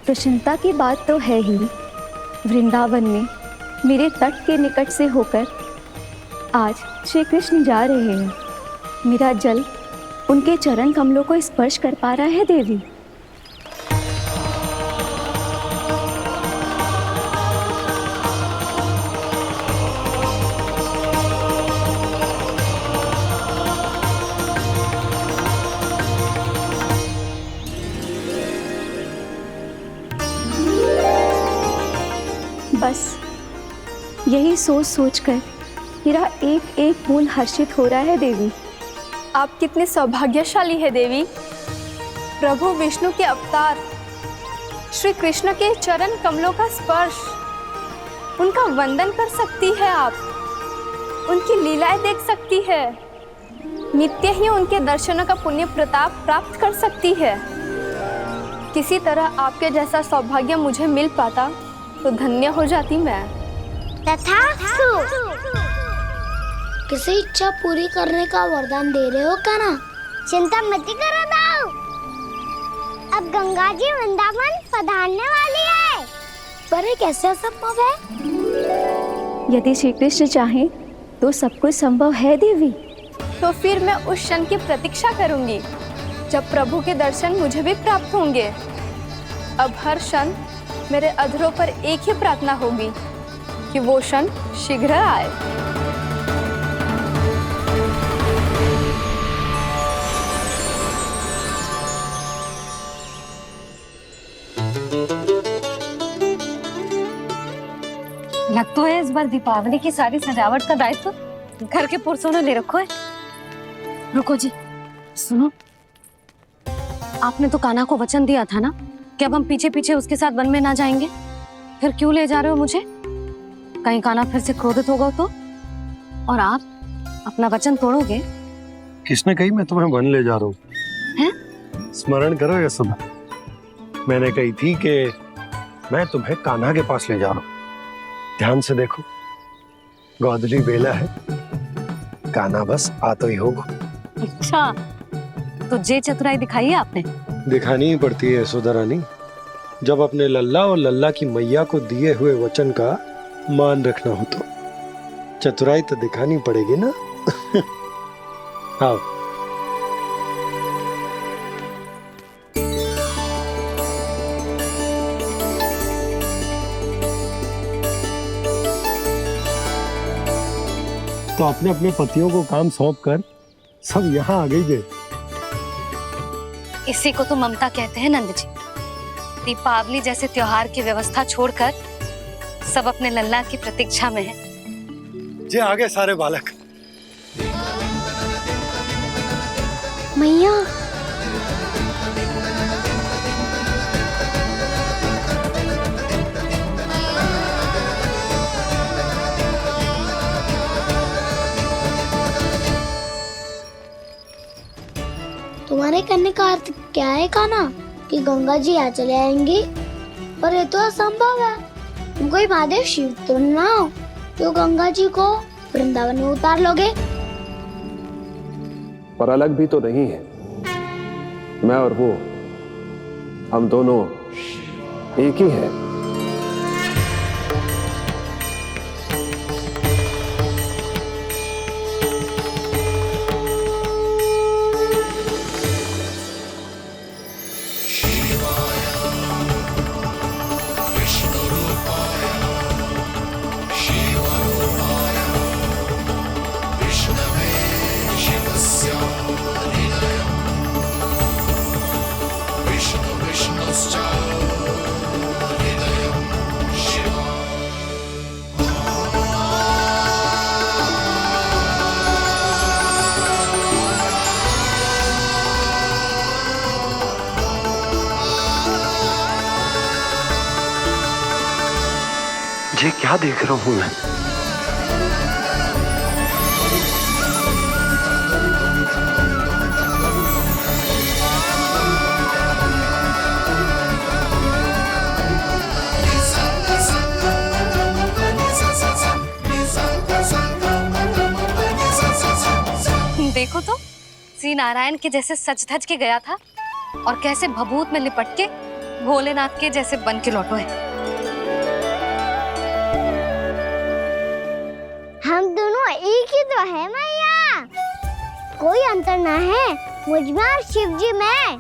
प्रसन्नता की बात तो है ही। वृंदावन में मेरे तट के निकट से होकर आज श्री कृष्ण जा रहे हैं। मेरा जल उनके चरण कमलों को स्पर्श कर पा रहा है देवी। बस यही सोच सोचकर मेरा एक एक मूल हर्षित हो रहा है देवी। आप कितने सौभाग्यशाली है देवी। प्रभु विष्णु के अवतार श्री कृष्ण के चरण कमलों का स्पर्श, उनका वंदन कर सकती है आप, उनकी लीलाएं देख सकती है, नित्य ही उनके दर्शनों का पुण्य प्रताप प्राप्त कर सकती है। किसी तरह आपके जैसा सौभाग्य मुझे मिल पाता तो धन्य हो जाती मैं। तथास्तु। किसी इच्छा पूरी करने का वरदान दे रहे हो कान्हा? चिंता मत करो दाऊ, अब गंगा जी वृंदावन पधारने वाली है। पर ये कैसे संभव है? यदि श्री कृष्ण चाहे तो सब कुछ संभव है देवी। तो फिर मैं उस क्षण की प्रतीक्षा करूंगी जब प्रभु के दर्शन मुझे भी प्राप्त होंगे। अब हर क्षण मेरे अधरों पर एक ही प्रार्थना होगी कि वो क्षण शीघ्र आए। लगता है इस बार दीपावली की सारी सजावट का दायित्व घर के पुरुषों ने ले रखो है। रुको जी, सुनो, आपने तो कान्हा को वचन दिया था ना कि अब हम पीछे पीछे उसके साथ वन में ना जाएंगे, फिर क्यों ले जा रहे हो मुझे? कहीं कान्हा फिर से क्रोधित होगा तो? और आप अपना वचन तोड़ोगे? किसने कही मैं तुम्हें वन ले जा रहा हूँ? हैं? स्मरण करो ये सुबह, मैंने कही थी कि मैं तुम्हें कान्हा के पास ले जा रहा हूँ। ध्यान से देखो, गोधली बेला है, कान्हा बस आ तो ही होगा। अच्छा, तो जे चतुराई दिखाई है आपने? दिखानी ही पड़ती है यशोदा रानी, जब अपने लल्ला और लल्ला की मैया को दिए हुए वचन का मान रखना हो तो चतुराई तो दिखानी पड़ेगी ना। आओ। तो अपने अपने पतियों को काम सौंप कर सब यहाँ आ गई थे। इसी को तो ममता कहते हैं नंद जी। दीपावली जैसे त्योहार की व्यवस्था छोड़कर सब अपने लल्ला की प्रतीक्षा में हैं। जे आगे सारे बालक। मैया, तुम्हारे कहने का अर्थ क्या है कान्हा? कि गंगा जी यहाँ चले आएंगी? पर ये तो असंभव है। तुम कोई महादेव शिव तो ना हो जो गंगा जी को वृंदावन में उतार लोगे? पर अलग भी तो नहीं है। मैं और वो, हम दोनों एक ही हैं। ये क्या देख रहा हूँ मैं? देखो तो, श्री नारायण के जैसे सज धज के गया था और कैसे भभूत में लिपट के भोलेनाथ के जैसे बन के लौटो है। हम दोनों एक ही तो है मैया, कोई अंतर ना है मुझ में और शिव जी में।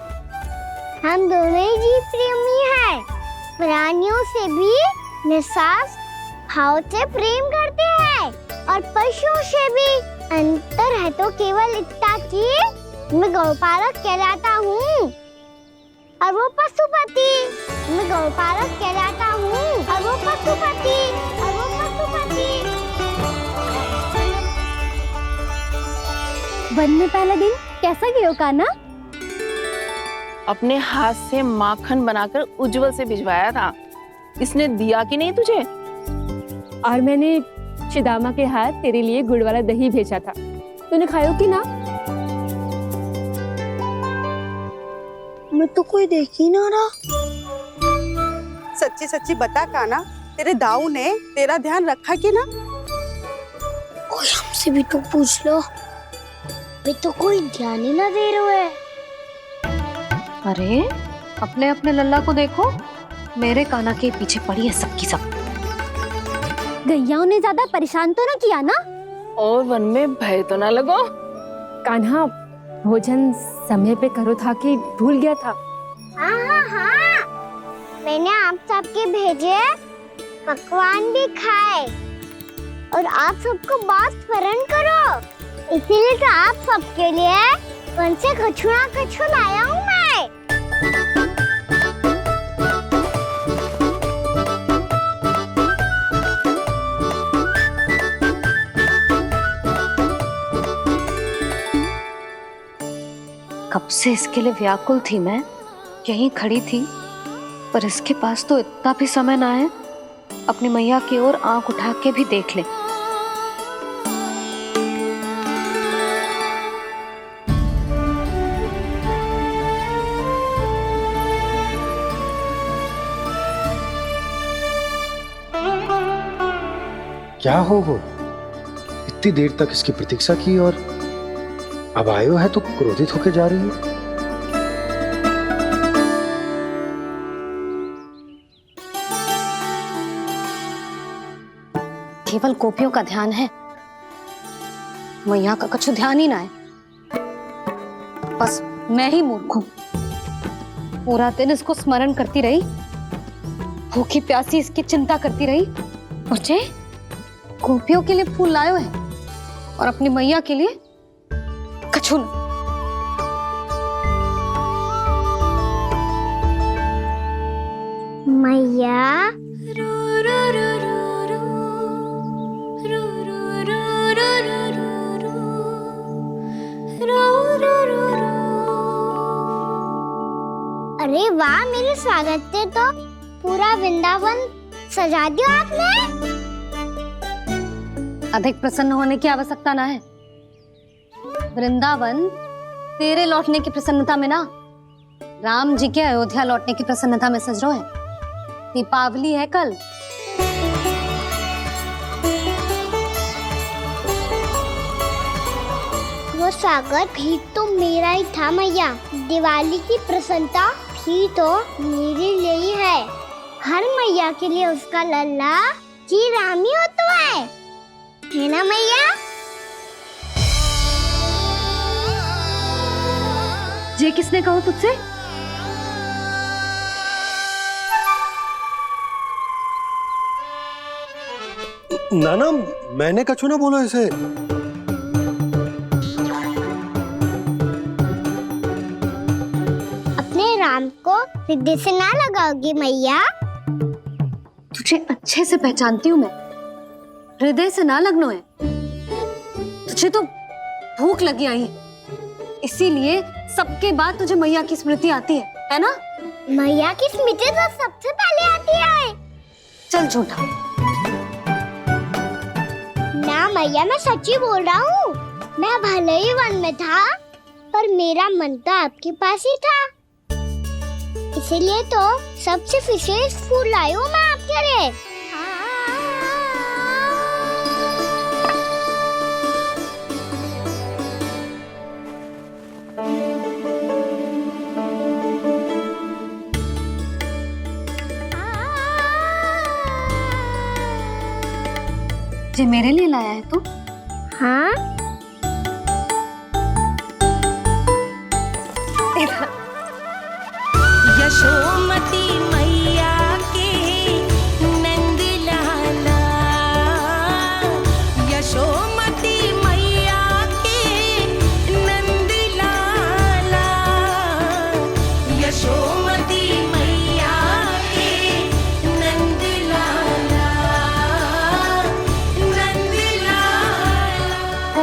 हम दोनों ही जीव प्रेमी हैं, प्राणियों से भी निस्वार्थ भाव से प्रेम करते हैं और पशुओं से भी। अंतर है तो केवल इतना कि मैं गौपालक कहलाता हूँ और वो पशुपति। मैं गौपालक कहलाता हूँ और वो पशुपति, और वो पशुपति। वन में पहला दिन कैसा गया कान्हा? अपने हाथ से माखन बनाकर उज्जवल से भिजवाया था। इसने दिया कि नहीं तुझे? और मैंने शिदामा के हाथ तेरे लिए गुड़ वाला दही भेजा था, तूने खायो कि ना? मैं तो कोई देख ही ना रहा। सच्ची सच्ची बता कान्हा, तेरे दाऊ ने तेरा ध्यान रखा कि ना? कोई हमसे भी तो पूछ लो, वे तो कोई ध्यान ही ना दे रहे हैं। अरे अपने अपने लल्ला को देखो, मेरे कान्हा के पीछे पड़ी है सबकी सब। गैयाओं ने ज्यादा परेशान तो ना किया ना? और वन में भय तो ना लगो? कान्हा भोजन समय पे करो था कि भूल गया था? हाँ हाँ हाँ, मैंने आप सबके भेजे पकवान भी खाए और आप सबको बहुत स्मरण करो, इसीलिए तो आप सबके लिए वन से कछु लाया हूँ मैं। कब से इसके लिए व्याकुल थी मैं, यहीं खड़ी थी, पर इसके पास तो इतना भी समय ना है अपनी मैया की ओर आंख उठा के भी देख ले। क्या हो वो? इतनी देर तक इसकी प्रतीक्षा की और अब आयो है तो क्रोधित होकर जा रही है। केवल गोपियों का ध्यान है, मैया का कुछ ध्यान ही ना है। बस मैं ही मूर्ख हूं, पूरा दिन इसको स्मरण करती रही, भूखी प्यासी इसकी चिंता करती रही, और जे गोपियों के लिए फूल लायो है और अपनी मैया के लिए कछु न। मैया अरे वाह, मेरे स्वागत से तो पूरा वृंदावन सजा दिया आपने। अधिक प्रसन्न होने की आवश्यकता ना है। वृंदावन तेरे लौटने की प्रसन्नता में ना, राम जी के अयोध्या लौटने की प्रसन्नता में सज रहा है। दीपावली है कल। वो स्वागत भी तो मेरा ही था मैया, दिवाली की प्रसन्नता भी तो मेरे लिए ही है। हर मैया के लिए उसका लल्ला जी राम ही होता है ना मैया? ये किसने कहा तुझसे? नाना, मैंने कछु ना बोलो इसे। अपने राम को हृदय से ना लगाओगी मैया? तुझे अच्छे से पहचानती हूँ मैं, हृदय से ना लगनो है। तुझे तो भूख लगी आई है, इसीलिए सबके बाद तुझे मैया की स्मृति आती है ना? मैया की स्मृति तो सबसे पहले आती है। चल झूठा। ना मैया, मैं सच्ची बोल रहा हूँ। मैं भले ही वन में था, पर मेरा मन तो आपके पास ही था, इसीलिए तो सबसे विशेष फूल लाई हूँ मैं आपके लिए। ये मेरे लिए लाया है तू? हाँ। यशोमती मैया के नंद लाला, यशोमती मैया के नंद लाला, यशोमती मैया के नंद लाला, नंद लाला।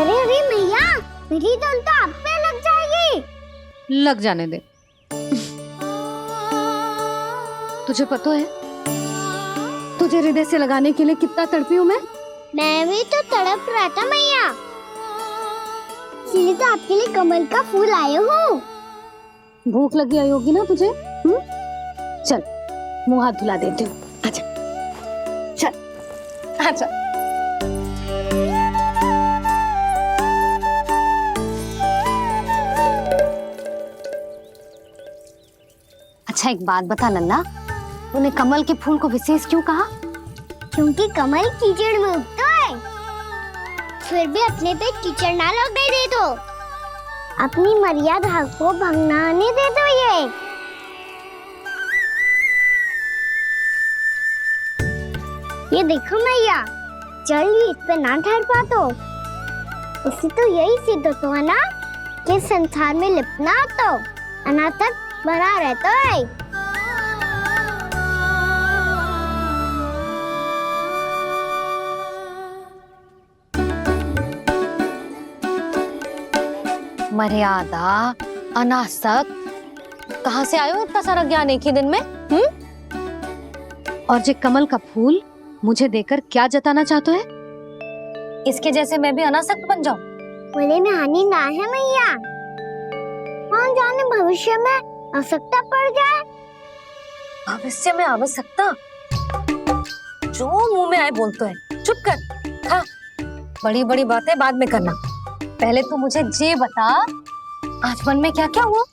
अरे मैया, मेरी धुन तो आप पे लग जाएगी। लग जाने दे। तुझे पता है तुझे हृदय से लगाने के लिए कितना तड़पी हूँ मैं भी तो तड़प रहा था मैया, इसलिए तो आपके लिए कमल का फूल आए हूँ। भूख लगी आई होगी ना तुझे? चल मुंह हाथ धुला देती हूँ, आजा। चल आजा। अच्छा एक बात बता नन्ना, तूने कमल के फूल को विशेष क्यों कहा? क्योंकि कमल कीचड़ में उगता है, फिर भी अपने पे कीचड़ ना लगने दे दो, अपनी मर्यादा को भंग ना होने दे दो। ये ये देखो मैया, जल भी इस पे ना ठहर पा तो उससे तो यही सिद्ध होता है ना कि संसार में लिपना तो अनाथ तक बना रहता है। मर्यादा, अनासक, कहाँ से आयो इतना सारा ज्ञान एक ही दिन में? और जे कमल का फूल मुझे देकर क्या जताना चाहते है? इसके जैसे मैं भी अनासक्त बन जाऊं? बोले में हानि ना है मैया, कौन जाने भविष्य में आवश्यकता पड़ जाए। भविष्य में आवश्यकता? जो मुंह में आए बोलते है, चुप कर। हाँ, बड़ी बड़ी बातें बाद में करना, पहले तो मुझे ये बता आज मन में क्या क्या हुआ?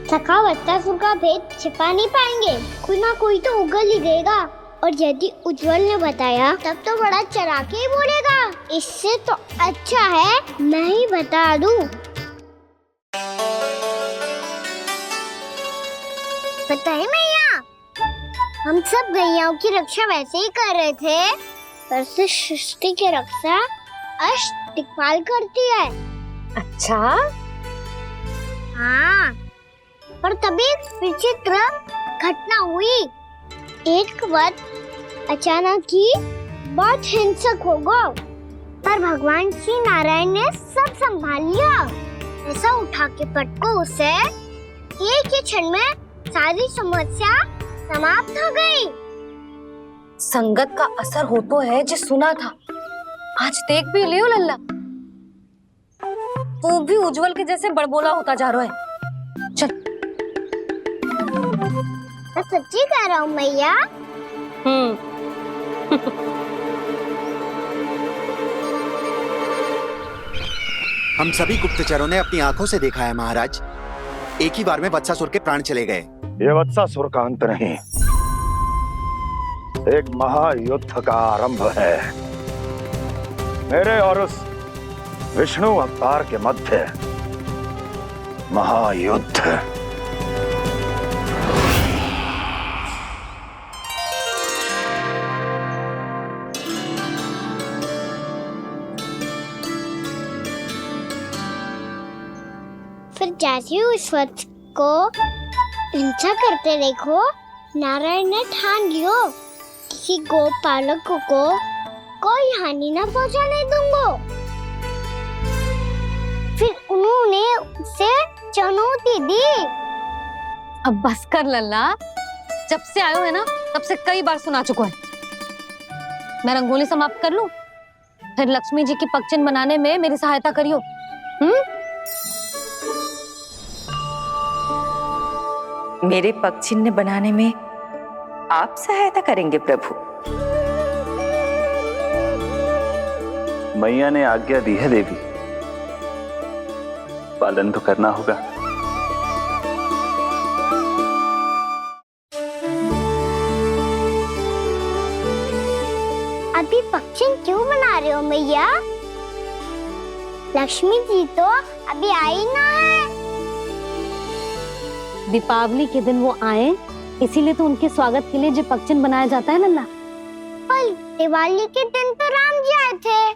सखा वत्सासुर का भेद छिपा नहीं पाएंगे, कोई ना कोई तो उगल ही देगा। और यदि उज्जवल ने बताया तब तो बड़ा चढ़ा के ही बोलेगा। इससे तो अच्छा है मैं ही बता दूं। पता है मैया, हम सब गैयाओं की रक्षा वैसे ही कर रहे थे, पर से सृष्टि की रक्षा अष्ट दिक्पाल करती है। अच्छा? हाँ, पर तभी विचित्र घटना हुई। एक वक्त अचानक ही बहुत हिंसक हो गया, पर भगवान श्री नारायण ने सब संभाल लिया। ऐसा उठा के पटको उसे, एक ही क्षण में सारी समस्या समाप्त हो गई। संगत का असर हो तो है जो सुना था, आज देख भी लियो लल्ला, तू भी उज्जवल के जैसे बड़बोला होता जा रहा है। चल। मैं सच्ची कह रहा हूँ मैया। हम सभी गुप्तचरों ने अपनी आंखों से देखा है महाराज, एक ही बार में वत्सासुर के प्राण चले गए। ये वत्सासुर का अंत नहीं, एक महायुद्ध का आरंभ है। मेरे और उस विष्णु अवतार के मध्य महायुद्ध। फिर जैसे ही उस वक्त को हिंसा करते देखो, नारायण ने ठान लियो किसी गोपालक को कोई हानि न पहुंचाने दूंगा। फिर उन्होंने उसे चुनौती दी। अब बस कर लल्ला, जब से आयो है ना तब से कई बार सुना चुका है। मैं रंगोली समाप्त कर लूं, फिर लक्ष्मी जी की पगचिन बनाने में मेरी सहायता करियो। मेरे पगचिन्ह बनाने में आप सहायता करेंगे प्रभु? मैया ने आज्ञा दी है देवी, पालन तो करना होगा। अभी पगचिन क्यों बना रहे हो मैया? लक्ष्मी जी तो अभी आई ना है। दीपावली के दिन वो आए, इसीलिए तो उनके स्वागत के लिए जो पगचिन बनाया जाता है लल्ला। पर दिवाली के दिन तो राम जी आए थे,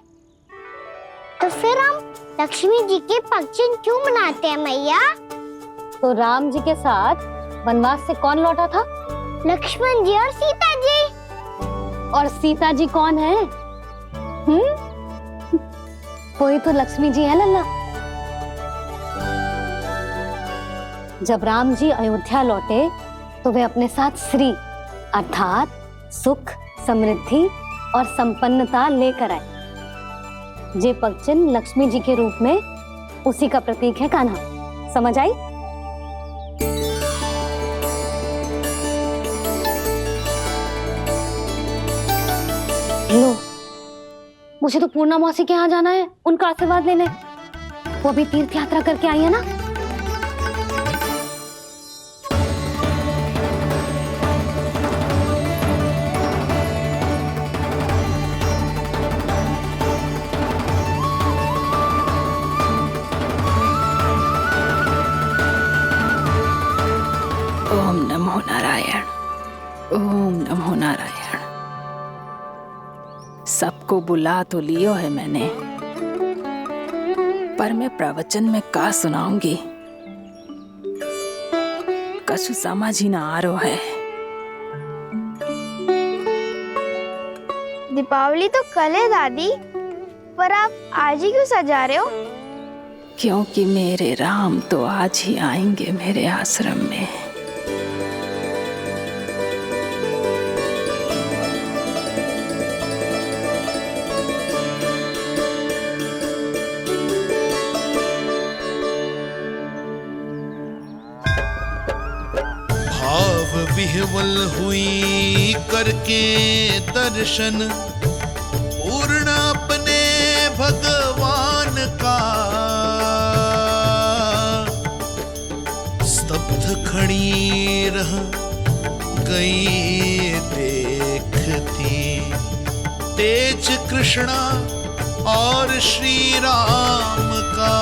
तो फिर हम लक्ष्मी जी के पगचिन क्यों बनाते हैं मैया? तो राम जी के साथ वनवास से कौन लौटा था? लक्ष्मण जी और सीता जी। और सीता जी कौन है? कोई तो लक्ष्मी जी है लल्ला। जब राम जी अयोध्या लौटे तो वे अपने साथ श्री अर्थात सुख, समृद्धि और संपन्नता लेकर आए। जे पगचिन लक्ष्मी जी के रूप में उसी का प्रतीक है कान्हा। समझ आई? लो, मुझे तो पूर्णा मौसी के यहाँ जाना है, उनका आशीर्वाद लेने। वो भी तीर्थ यात्रा करके आई है ना। ओम नमो नारायण। ओम नमो नारायण। सबको बुला तो लियो है मैंने, पर मैं प्रवचन में का सुनाऊंगी, कछु समझ ही ना आ रहा है। दीपावली तो कल है दादी, पर आप आज ही क्यों सजा रहे हो? क्योंकि मेरे राम तो आज ही आएंगे मेरे आश्रम में। भाव विह्वल हुई करके दर्शन, पूर्ण अपने भगवान का, स्तब्ध खड़ी रह गई देखती, तेज कृष्णा और श्री राम का।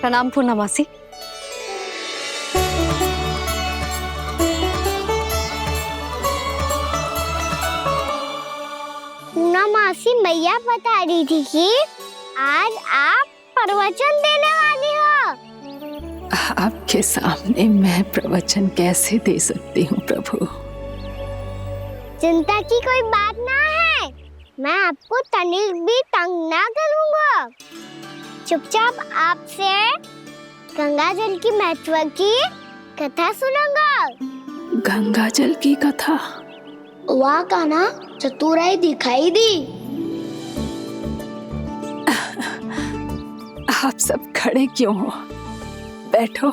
प्रणाम पूर्णमासी। पूर्णमासी मैया बता रही थी कि आज आप प्रवचन देने वाली हो। आपके सामने मैं प्रवचन कैसे दे सकती हूँ प्रभु? चिंता की कोई बात ना है, मैं आपको तनिक भी तंग ना करूँगा। चुपचाप आपसे गंगा जल की महत्व की कथा सुनूंगा। गंगा जल की कथा? वहाँ का ना चतुराई दिखाई दी। आप सब खड़े क्यों हो? बैठो।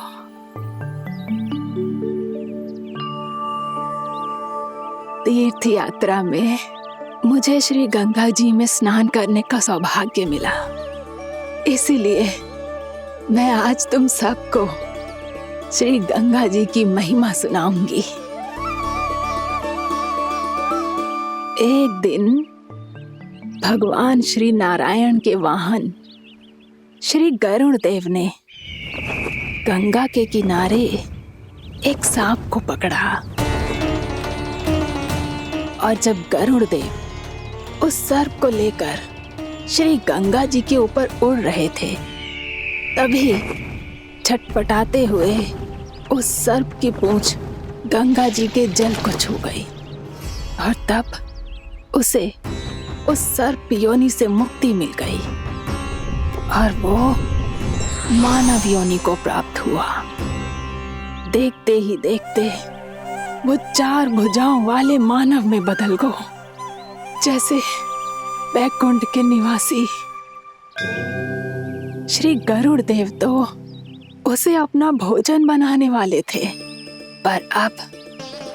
तीर्थ यात्रा में मुझे श्री गंगा जी में स्नान करने का सौभाग्य मिला, इसीलिए मैं आज तुम सबको श्री गंगा जी की महिमा सुनाऊंगी। एक दिन भगवान श्री नारायण के वाहन श्री गरुड़ देव ने गंगा के किनारे एक सांप को पकड़ा, और जब गरुड़ देव उस सर्प को लेकर श्री गंगा जी के ऊपर उड़ रहे थे, तभी छटपटाते हुए उस सर्प की पूंछ गंगा जी के जल को छू गई, और तब उसे उस सर्प योनि से मुक्ति मिल गई और वो मानव योनि को प्राप्त हुआ। देखते ही देखते वो 4 भुजाओं वाले मानव में बदल गया, जैसे वैकुंठ के निवासी। श्री गरुड़ देव तो उसे अपना भोजन बनाने वाले थे, पर अब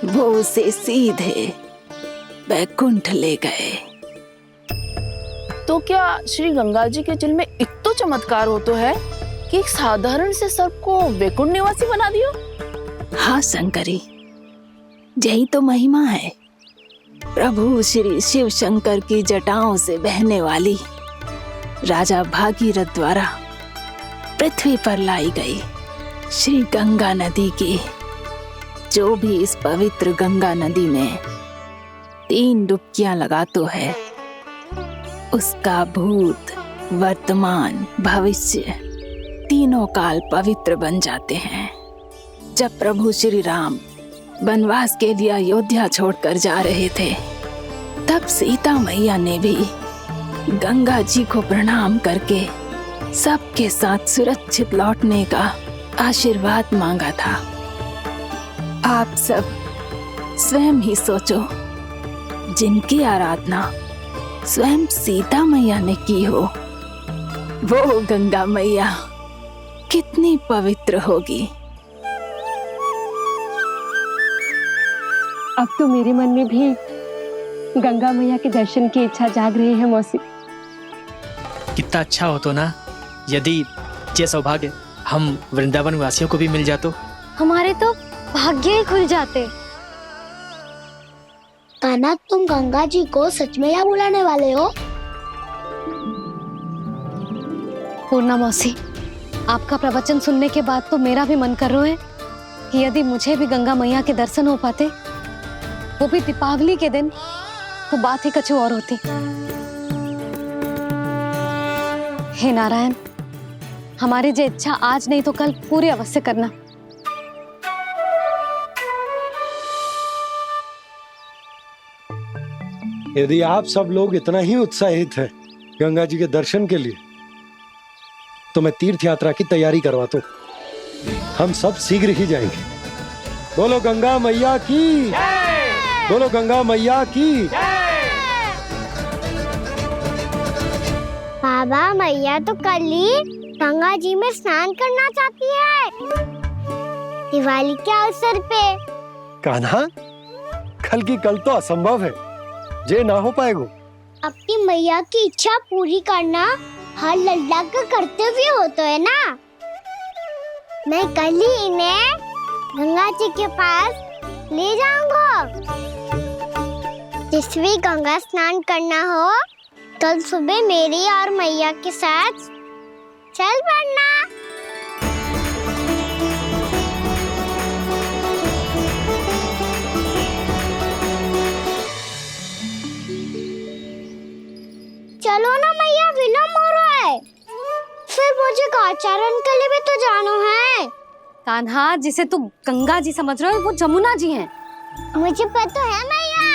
वो उसे सीधे वैकुंठ ले गए। तो क्या श्री गंगा जी के जल में इतना चमत्कार हो तो है कि एक साधारण से सर्प को वैकुंठ निवासी बना दियो? हाँ शंकरी, यही तो महिमा है। प्रभु श्री शिव शंकर की जटाओं से बहने वाली राजा भागीरथ द्वारा पृथ्वी पर लाई गई श्री गंगा नदी की। जो भी इस पवित्र गंगा नदी में 3 डुबकियां लगातो है, उसका भूत, वर्तमान, भविष्य तीनों काल पवित्र बन जाते हैं। जब प्रभु श्री राम वनवास के लिए अयोध्या छोड़कर जा रहे थे, तब सीता मैया ने भी गंगा जी को प्रणाम करके सबके साथ सुरक्षित लौटने का आशीर्वाद मांगा था। आप सब स्वयं ही सोचो, जिनकी आराधना स्वयं सीता मैया ने की हो, वो गंगा मैया कितनी पवित्र होगी। अब तो मेरे मन में भी गंगा मैया के दर्शन की इच्छा जाग रही है मौसी। कितना अच्छा हो तो ना यदि ये सौभाग्य हम वृंदावन वासियों को भी मिल जातो। हमारे तो भाग्य ही खुल जाते। कान्हा, तुम गंगा जी को सच में यहाँ बुलाने वाले हो? पूर्णा मौसी, आपका प्रवचन सुनने के बाद तो मेरा भी मन कर रहा है कि यदि मुझे भी गंगा मैया के दर्शन हो पाते, वो भी दीपावली के दिन, तो बात ही कुछ और होती। हे नारायण, हमारी जो इच्छा आज नहीं तो कल पूरी अवश्य करना। यदि आप सब लोग इतना ही उत्साहित हैं गंगा जी के दर्शन के लिए, तो मैं तीर्थ यात्रा की तैयारी करवाता हूँ। हम सब शीघ्र ही जाएंगे। बोलो गंगा मैया की, बोलो गंगा मैया की। बाबा, मैया तो कल ही गंगा जी में स्नान करना चाहती है, दिवाली के अवसर पे। कान्हा, कल की कल तो असंभव है, जे ना हो पाएगा। अपनी मैया की इच्छा पूरी करना हर लल्ला का कर्तव्य होता है ना। मैं कल ही इन्हें गंगा जी के पास ले जाऊंगा। जिस भी गंगा स्नान करना हो, कल सुबह मेरी और मैया के साथ चल पड़ना। चलो ना मैया, विलम्ब हो रहा है। फिर मुझे गौचारण के लिए भी तो जाना है। कान्हा, जिसे तू गंगा जी समझ रहे हो, वो जमुना जी हैं। मुझे पता है मैया,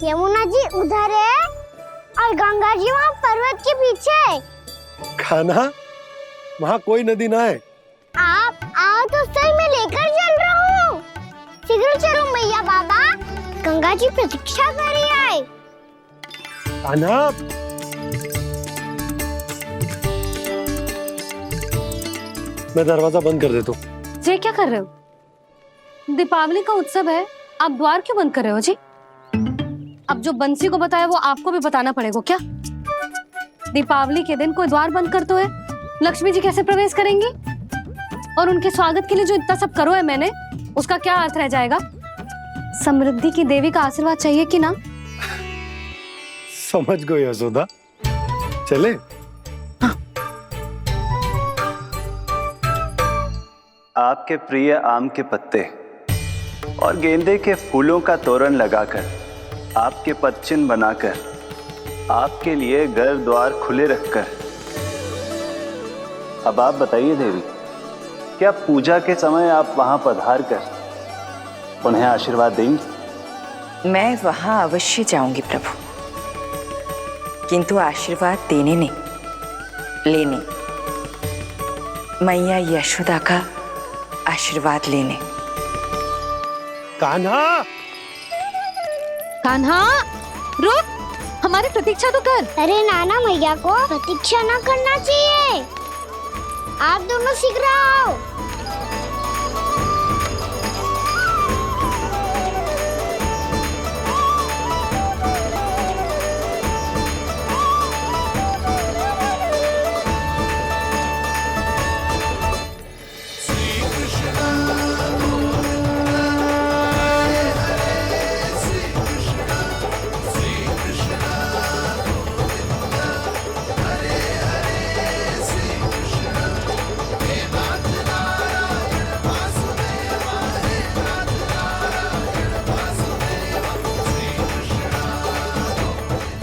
यमुना जी उधर है और गंगा जी वहाँ पर्वत के पीछे। कान्हा, वहाँ कोई नदी ना है। आप आओ तो सही, मैं लेकर चल रहा हूँ। शीघ्र चलो मैया। बाबा, गंगा जी प्रतीक्षा कर रही है। कान्हा, मैं दरवाजा बंद कर देता हूँ। जी क्या कर रहे हो? दीपावली का उत्सव है, आप द्वार क्यों बंद कर रहे हो जी? अब जो बंसी को बताया वो आपको भी बताना पड़ेगा क्या? दीपावली के दिन कोई द्वार बंद कर तो है, लक्ष्मी जी कैसे प्रवेश करेंगी? और उनके स्वागत के लिए जो इतना सब करो है मैंने, उसका क्या अर्थ रह जाएगा? समृद्धि की देवी का आशीर्वाद चाहिए कि ना? समझ गई यशोदा, चले। आपके प्रिय आम के पत्ते और गेंदे के फूलों का तोरण लगाकर, आपके पदचिन्ह बनाकर, आपके लिए घर द्वार खुले रखकर, अब आप बताइए देवी, क्या पूजा के समय आप वहां पधार कर उन्हें आशीर्वाद देंगी? मैं वहां अवश्य जाऊंगी प्रभु, किंतु आशीर्वाद देने नहीं, लेने, मैया यशोदा का आशीर्वाद लेने। कान्हा, कान्हा, रुक, हमारी प्रतीक्षा तो कर। अरे नाना, मैया को प्रतीक्षा ना करना चाहिए। आप दोनों शीघ्र आओ।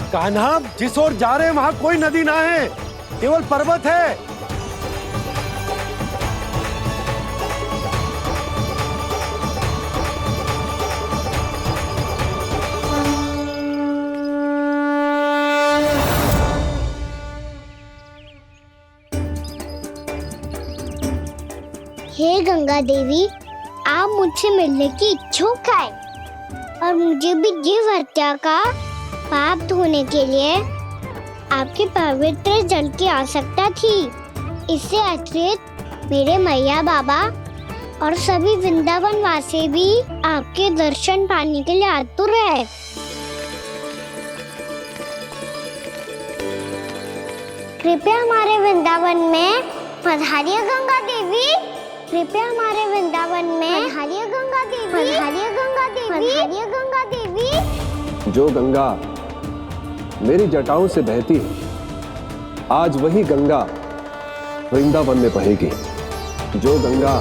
कान्हा, जिस ओर जा रहे हैं वहां कोई नदी ना है, केवल पर्वत है। गंगा देवी, आप मुझसे मिलने की इच्छुक है और मुझे भी जीव हत्या का पाप धोने के लिए आपके पवित्र जल की आवश्यकता थी। इससे अतिरिक्त मेरे मैया बाबा और सभी वृंदावन वासी भी आपके दर्शन पाने के लिए आतुर है। कृपया हमारे वृंदावन में पधारिए गंगा देवी। कृपया हमारे वृंदावन में पधारिए गंगा देवी। पधारिए गंगा देवी। पधारिए गंगा देवी। जो गंगा मेरी जटाओं से बहती है, आज वही गंगा वृंदावन में बहेगी। जो गंगा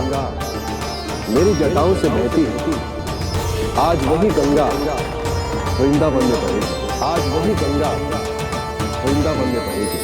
मेरी जटाओं से बहती है, आज वही गंगा वृंदावन में बहेगी। आज वही गंगा वृंदावन में बहेगी।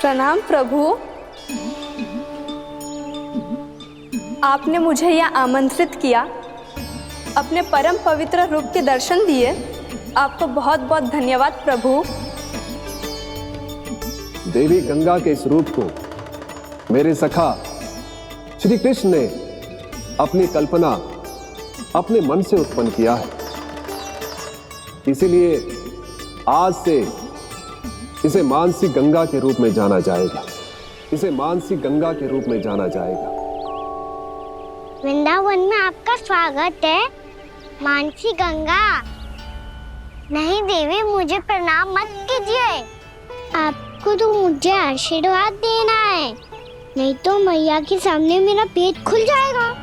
प्रणाम प्रभु। आपने मुझे यह आमंत्रित किया, अपने परम पवित्र रूप के दर्शन दिए। आपको बहुत बहुत धन्यवाद प्रभु। देवी गंगा के इस रूप को मेरे सखा श्री कृष्ण ने अपनी कल्पना अपने मन से उत्पन्न किया है। इसीलिए आज से इसे मानसी गंगा के रूप में जाना जाएगा। इसे मानसी गंगा के रूप में जाना जाएगा। वृंदावन में आपका स्वागत है मानसी गंगा। नहीं देवी, मुझे प्रणाम मत कीजिए। आपको तो मुझे आशीर्वाद देना है, नहीं तो मैया के सामने मेरा पेट खुल जाएगा।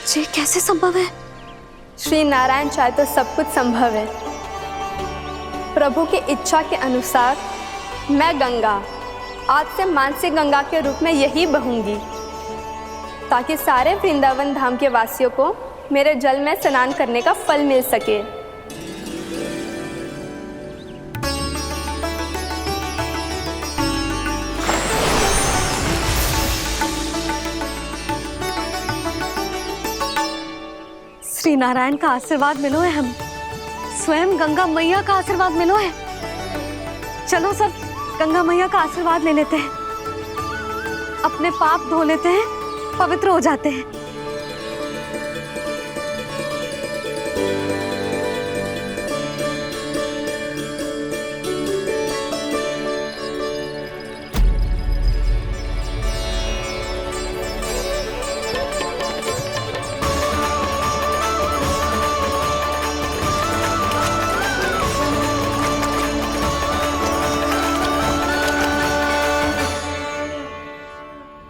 ये कैसे संभव है? श्री नारायण चाहे तो सब कुछ संभव है। प्रभु की इच्छा के अनुसार मैं गंगा आज से मानसी गंगा के रूप में यही बहूंगी, ताकि सारे वृंदावन धाम के वासियों को मेरे जल में स्नान करने का फल मिल सके। श्री नारायण का आशीर्वाद मिलो है, हम स्वयं गंगा मैया का आशीर्वाद मिलो है। चलो सब गंगा मैया का आशीर्वाद ले लेते हैं, अपने पाप धो लेते हैं, पवित्र हो जाते हैं।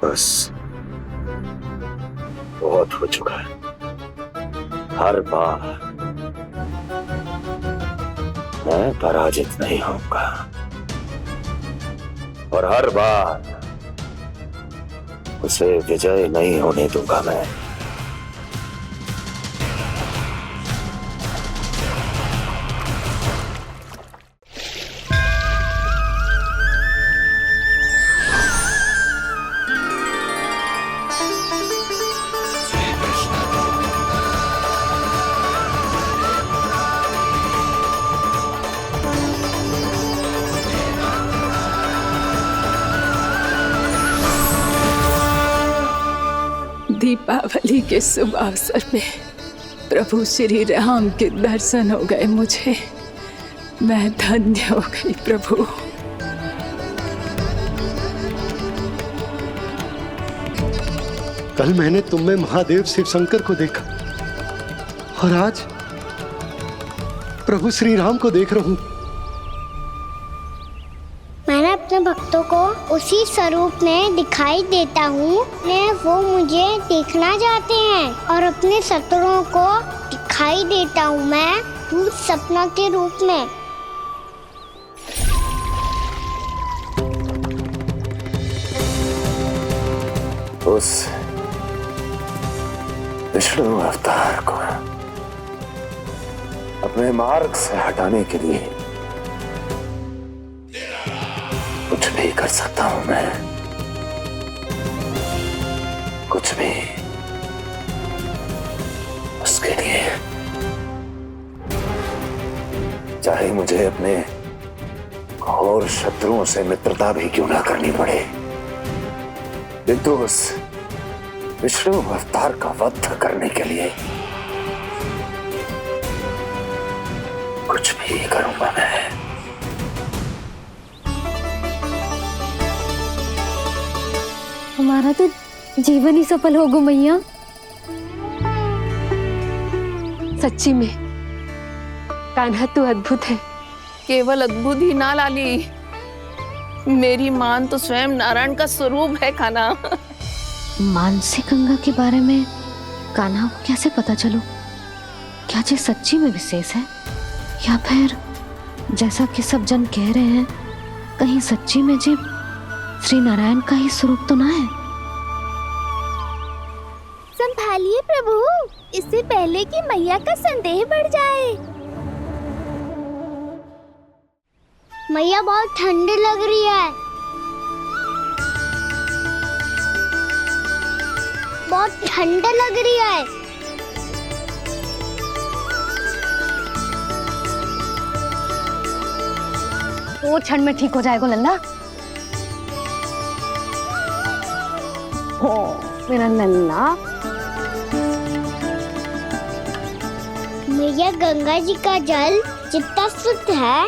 बस बहुत हो चुका है। हर बार मैं पराजित नहीं होऊंगा और हर बार उसे विजय नहीं होने दूंगा मैं। दीपा दीपावली के शुभ अवसर में प्रभु श्री राम के दर्शन हो गए मुझे। मैं धन्य हो गई प्रभु। कल मैंने तुम में महादेव शिव शंकर को देखा और आज प्रभु श्री राम को देख रहा हूं। मैंने अपने भक्तों को उसी स्वरूप में दिखाई देता हूँ वो मुझे देखना चाहते हैं और अपने शत्रुओं को दिखाई देता हूँ मैं भूत सपना के रूप में। उस विष्णु अवतार को अपने मार्ग से हटाने के लिए कुछ भी कर सकता हूं मैं, कुछ भी। उसके लिए चाहे मुझे अपने घोर शत्रुओं से मित्रता भी क्यों ना करनी पड़े, किंतु उस विष्णु अवतार का वध करने के लिए कुछ भी करूंगा मैं। हमारा तो जीवन ही सफल होगा मैया। सच्ची में कान्हा तू अद्भुत है। केवल अद्भुत ही ना लाली, मेरी मान तो स्वयं नारायण का स्वरूप है कान्हा। मानसी गंगा के बारे में कान्हा को कैसे पता चलो? क्या ये सच्ची में विशेष है या फिर जैसा कि सब जन कह रहे हैं कहीं सच्ची में जी श्री नारायण का ही स्वरूप तो ना है? संभालिए प्रभु, इससे पहले कि मैया का संदेह बढ़ जाए। मैया बहुत ठंडी लग रही है, बहुत ठंड लग रही है। वो ठंड में ठीक हो जाएगा लल्ला। ओ मेरा लल्ला। मैया गंगा जी का जल जितना शुद्ध है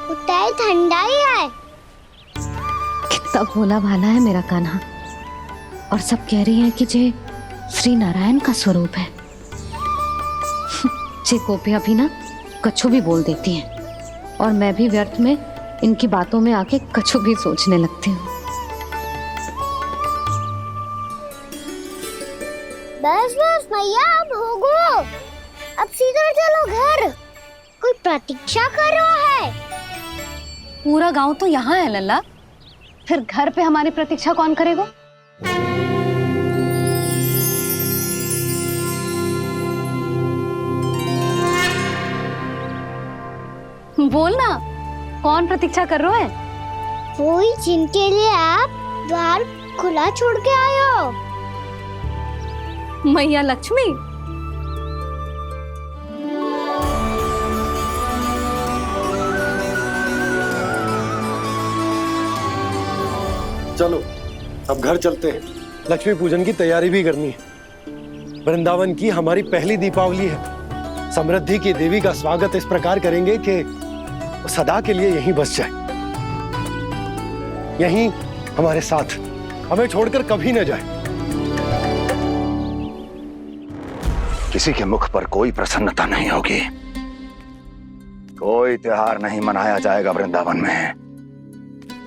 उतना ही ठंडा ही है। कितना भोला भाला है मेरा कान्हा। और सब कह रही हैं कि जे श्री नारायण का स्वरूप है। जे गोपियां भी ना कछु भी बोल देती हैं और मैं भी व्यर्थ में इनकी बातों में आके कछु भी सोचने लगती हूँ। बस बस मैया, अब होगो, अब सीधा चलो घर। कोई प्रतीक्षा कर रहा है। पूरा गांव तो यहाँ है लल्ला, फिर घर पे हमारी प्रतीक्षा कौन करेगा? बोल ना, कौन प्रतीक्षा कर रहा है? वही जिनके लिए आप द्वार खुला छोड़ के आए हो। मैया लक्ष्मी। चलो अब घर चलते हैं। लक्ष्मी पूजन की तैयारी भी करनी है। वृंदावन की हमारी पहली दीपावली है। समृद्धि की देवी का स्वागत इस प्रकार करेंगे कि वो सदा के लिए यहीं बस जाए, यहीं हमारे साथ, हमें छोड़कर कभी न जाए। किसी के मुख पर कोई प्रसन्नता नहीं होगी, कोई त्योहार नहीं मनाया जाएगा वृंदावन में।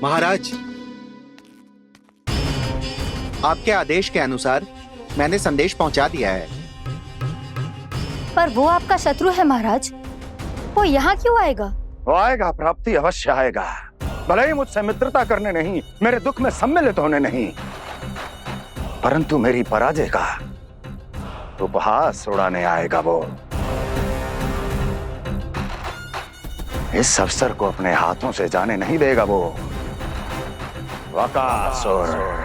महाराज, आपके आदेश के अनुसार मैंने संदेश पहुंचा दिया है। पर वो आपका शत्रु है महाराज, वो यहाँ क्यों आएगा? वो आएगा, प्राप्ति अवश्य आएगा। भले ही मुझसे मित्रता करने नहीं, मेरे दुख में सम्मिलित होने नहीं, परंतु मेरी पराजय का उपहास उड़ाने आएगा वो। इस अवसर को अपने हाथों से जाने नहीं देगा वो बकासुर।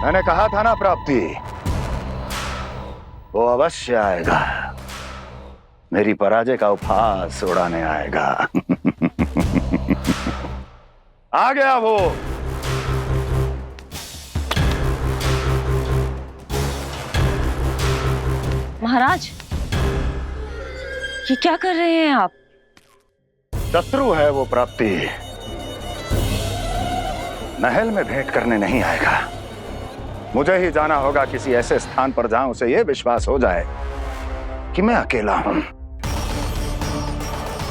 मैंने कहा था ना प्राप्ति, वो अवश्य आएगा, मेरी पराजय का उपहास उड़ाने आएगा। आ गया वो। महाराज, ये क्या कर रहे हैं आप? शत्रु है वो प्राप्ति, महल में भेंट करने नहीं आएगा। मुझे ही जाना होगा किसी ऐसे स्थान पर जहां उसे यह विश्वास हो जाए कि मैं अकेला हूं,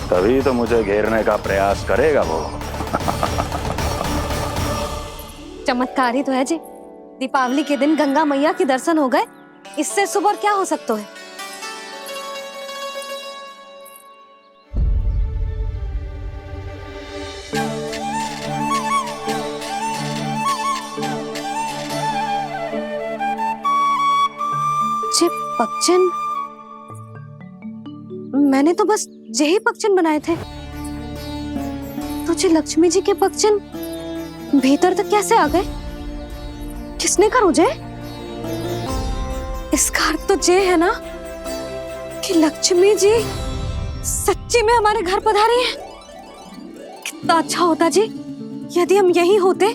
तभी तो मुझे घेरने का प्रयास करेगा वो। चमत्कार ही तो है जी, दीपावली के दिन गंगा मैया के दर्शन हो गए, इससे शुभ और क्या हो सकता है। जे पगचन, मैंने तो बस यही पगचन बनाए थे, तो जे लक्ष्मी जी के पगचन भीतर तक कैसे आ गए? किसने कहा मुझे? इसका अर्थ तो ये है ना कि लक्ष्मी जी सच्ची में हमारे घर पधारी हैं। कितना अच्छा होता जी यदि हम यहीं होते,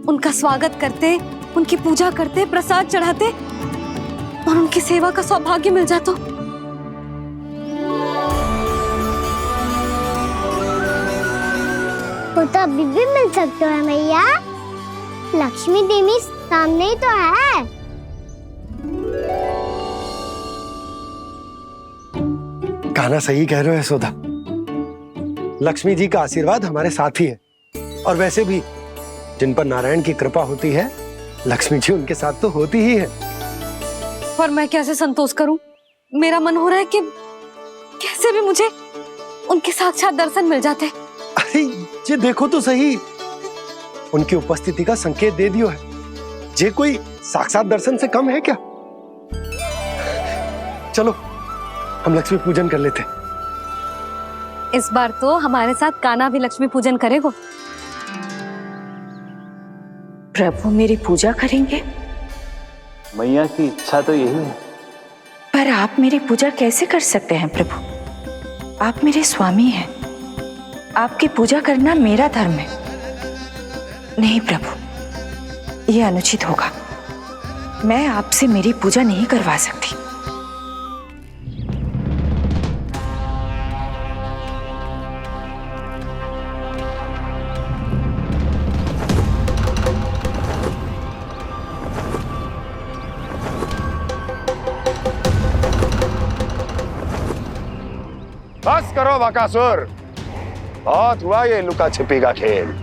उनका स्वागत करते, उनकी पूजा करते, प्रसाद चढ़ाते और उनकी सेवा का सौभाग्य मिल जाता। वो तो अभी भी मिल सकते है मैया, लक्ष्मी देवी सामने ही तो है। कान्हा सही कह रहे हो यशोदा, लक्ष्मी जी का आशीर्वाद हमारे साथ ही है, और वैसे भी जिन पर नारायण की कृपा होती है, लक्ष्मी जी उनके साथ तो होती ही है। पर मैं कैसे संतोष करूं? मेरा मन हो रहा है कि कैसे भी मुझे उनके साक्षात दर्शन मिल जाते। अरे ये देखो तो सही, उनकी उपस्थिति का संकेत दे दियो है। ये कोई साक्षात दर्शन से कम है क्या? चलो हम लक्ष्मी पूजन कर लेते। इस बार तो हमारे साथ कान्हा भी लक्ष्मी पूजन करेगा। प्रभु मेरी पूजा करेंगे? मैया की इच्छा तो यही है। पर आप मेरी पूजा कैसे कर सकते हैं प्रभु? आप मेरे स्वामी हैं, आपकी पूजा करना मेरा धर्म है। नहीं प्रभु, यह अनुचित होगा। मैं आपसे मेरी पूजा नहीं करवा सकती। बस करो बकासुर, बहुत हुआ ये लुका छिपी का खेल।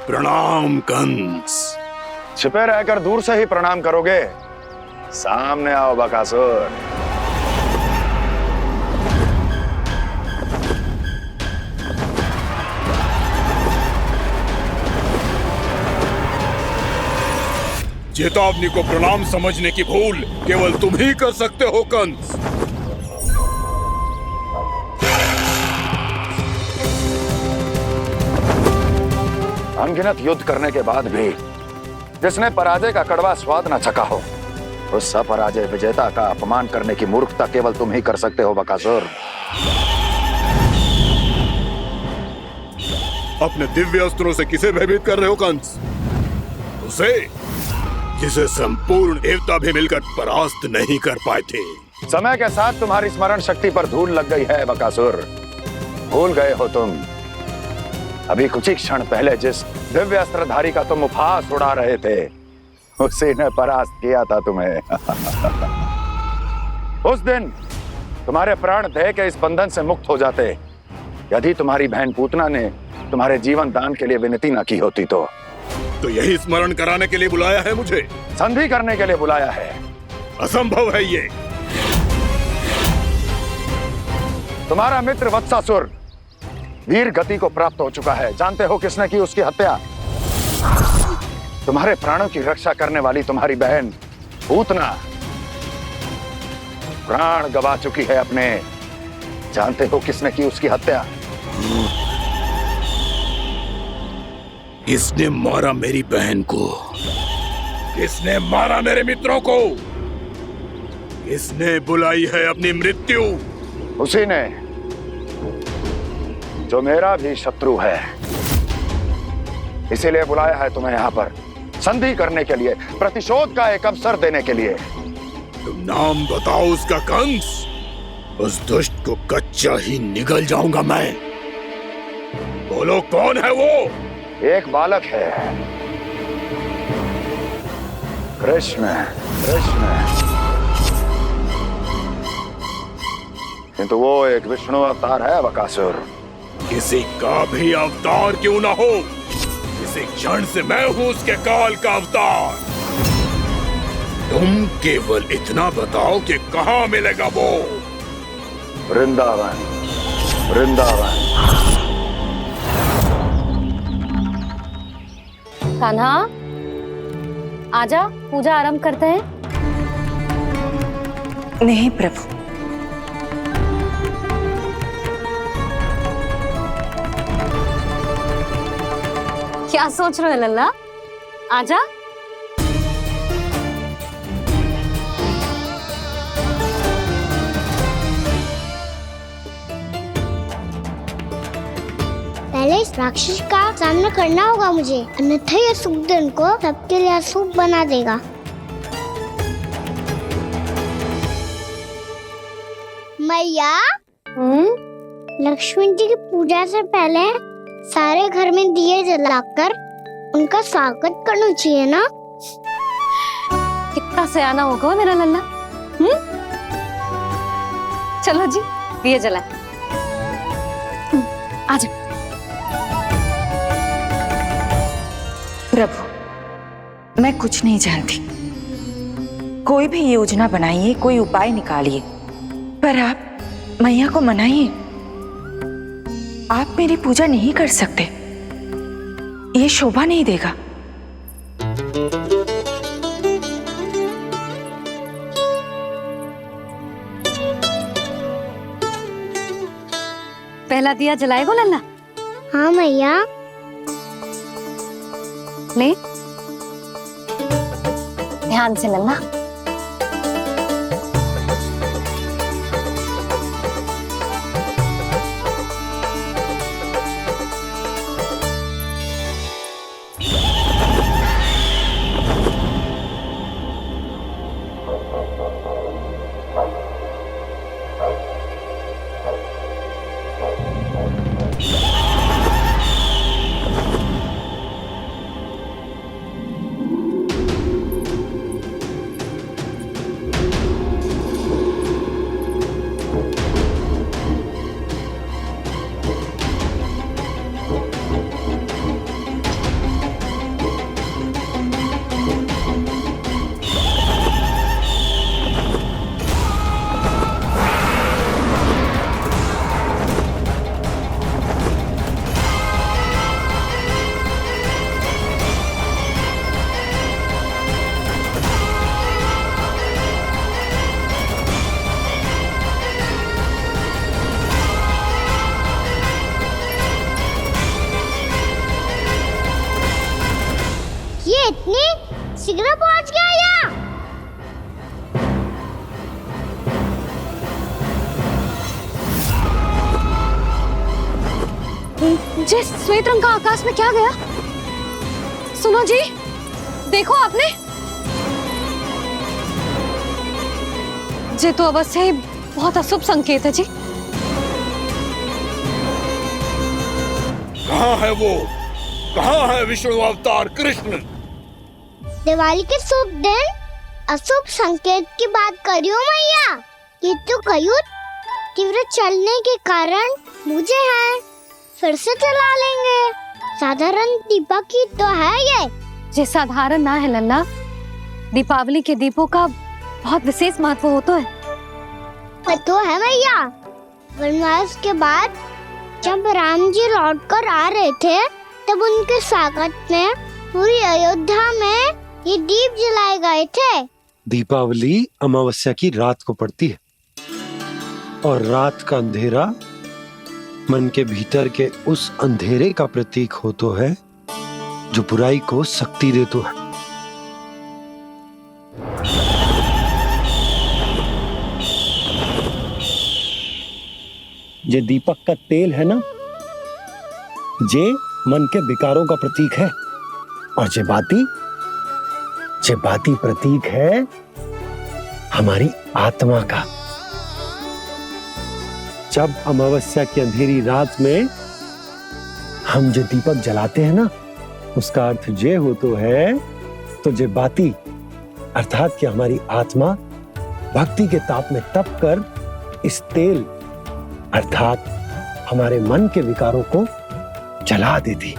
प्रणाम कंस। छिपे रहकर दूर से ही प्रणाम करोगे? सामने आओ बकासुर। चेतावनी को प्रणाम समझने की भूल केवल तुम ही कर सकते हो कंस। अनगिनत युद्ध करने के बाद भी जिसने पराजय का कड़वा स्वाद न चखा हो, उस अपराजय विजेता का अपमान करने की मूर्खता केवल तुम ही कर सकते हो बकासुर। अपने दिव्य अस्त्रों से किसे भयभीत कर रहे हो कंस? उसे जिसे संपूर्ण देवता भी मिलकर परास्त नहीं कर पाए थे। समय के साथ तुम्हारी स्मरण शक्ति पर धूल लग गई है बकासुर, भूल गए हो तुम। अभी कुछ ही क्षण पहले जिस दिव्य अस्त्रधारी का तुम उपहास उड़ा रहे थे, उसी ने परास्त किया था तुम्हें। उस दिन तुम्हारे प्राण देह के इस बंधन से मुक्त हो जाते यदि तुम्हारी बहन पूतना ने तुम्हारे जीवन दान के लिए विनती न की होती तो। यही स्मरण कराने के लिए बुलाया है मुझे? संधि करने के लिए बुलाया है। असंभव है ये। तुम्हारा मित्र वत्सासुर वीर गति को प्राप्त हो चुका है। जानते हो किसने की उसकी हत्या? तुम्हारे प्राणों की रक्षा करने वाली तुम्हारी बहन पूतना प्राण गवा चुकी है अपने। जानते हो किसने की उसकी हत्या? किसने मारा मेरी बहन को? किसने मारा मेरे मित्रों को? किसने बुलाई है अपनी मृत्यु? उसी ने जो मेरा भी शत्रु है। इसीलिए बुलाया है तुम्हें यहाँ पर, संधि करने के लिए, प्रतिशोध का एक अवसर देने के लिए। तुम नाम बताओ उसका कंस। उस दुष्ट को कच्चा ही निगल जाऊंगा मैं। बोलो कौन है वो? एक बालक है, कृष्ण। किंतु वो एक विष्णु अवतार है बकासुर। किसी का भी अवतार क्यों ना हो, इसी क्षण से मैं हूं उसके काल का अवतार। तुम केवल इतना बताओ कि कहां मिलेगा वो? वृंदावन। कान्हा, आजा, पूजा आरंभ करते हैं। नहीं प्रभु, क्या सोच रहे हो लल्ला? आजा। पहले इस राक्षस का सामना करना होगा मुझे, अन्यथा ये शुभ दिन को सबके लिए अशुभ बना देगा। मैया, लक्ष्मण जी की पूजा से पहले सारे घर में दिए जलाकर उनका स्वागत करना चाहिए ना? कितना सयाना होगा मेरा लल्ला। चलो जी, दिए जला। आजा। प्रभु, मैं कुछ नहीं जानती। कोई भी योजना बनाइए, कोई उपाय निकालिए, पर आप मैया को मनाइए। आप मेरी पूजा नहीं कर सकते, ये शोभा नहीं देगा। पहला दिया जलाएगो लल्ला? हाँ मैया। ले, ध्यान से लल्ला। इतनी शीघ्र पहुंच गया यहाँ? जे श्वेत रंग का आकाश में क्या गया? सुनो जी, देखो आपने। जे तो अवश्य ही बहुत अशुभ संकेत है जी। कहाँ है वो? कहाँ है विष्णु अवतार कृष्ण? दिवाली के शुभ दिन अशुभ संकेत की बात करियो मैया। ये तो कयूत तीव्र चलने के कारण मुझे है, फिर से चला लेंगे। साधारण दीपक ही तो है ये साधारण ना है लल्ला। दीपावली के दीपों का बहुत विशेष महत्व होता है। तो है मैया। वनवास के बाद जब राम जी लौट कर आ रहे थे तब उनके स्वागत में पूरी अयोध्या में ये दीप जलाए गए थे। दीपावली अमावस्या की रात को पड़ती है और रात का अंधेरा मन के भीतर के उस अंधेरे का प्रतीक होतो है जो बुराई को शक्ति देतो है। ये दीपक का तेल है ना, जे मन के विकारों का प्रतीक है, और जे बाती प्रतीक है हमारी आत्मा का। जब अमावस्या की अंधेरी रात में हम जो दीपक जलाते हैं ना, उसका अर्थ जे हो तो है तो जे बाती अर्थात कि हमारी आत्मा भक्ति के ताप में तप कर इस तेल अर्थात हमारे मन के विकारों को जला देती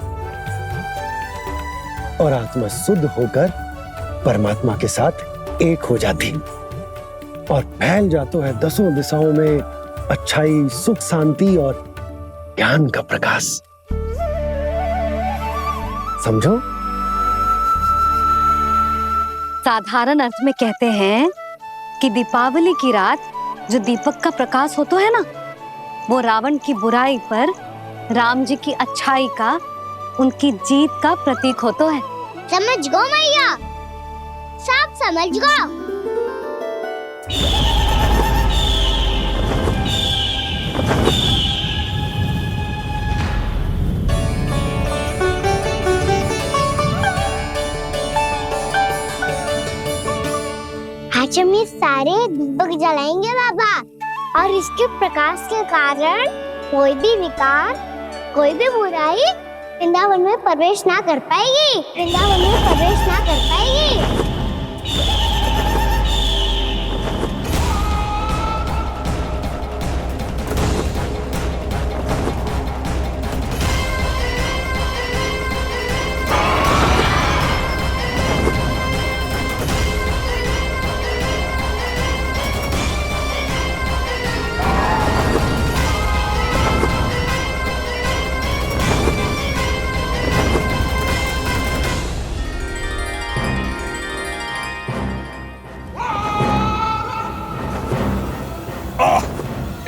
और आत्मा शुद्ध होकर परमात्मा के साथ एक हो जाती और फैल जाता है दसों दिशाओं में अच्छाई, सुख, शांति और ज्ञान का प्रकाश। समझो? साधारण अर्थ में कहते हैं कि दीपावली की रात जो दीपक का प्रकाश होता है ना, वो रावण की बुराई पर राम जी की अच्छाई का, उनकी जीत का प्रतीक होता है। समझ गो मैया, सब समझ गो। आज हम ये सारे दीपक जलाएंगे बाबा, और इसके प्रकाश के कारण कोई भी विकार, कोई भी बुराई वृंदावन में प्रवेश ना कर पाएगी, वृंदावन में प्रवेश ना कर पाएगी।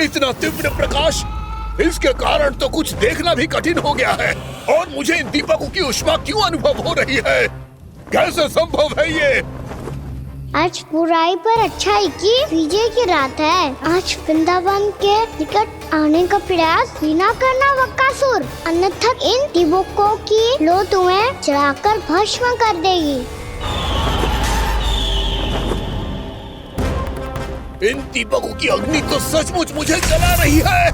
इतना तीव्र प्रकाश, इसके कारण तो कुछ देखना भी कठिन हो गया है। और मुझे इन दीपकों की उष्मा क्यों अनुभव हो रही है? कैसे संभव है ये? आज बुराई पर अच्छाई की विजय की रात है। आज वृंदावन के निकट आने का प्रयास भी ना करना बकासुर, अन्यथा इन दीपकों की लो तुम्हें जलाकर भस्म कर देगी। इन दीपकों की अग्नि तो सचमुच मुझे जला रही है।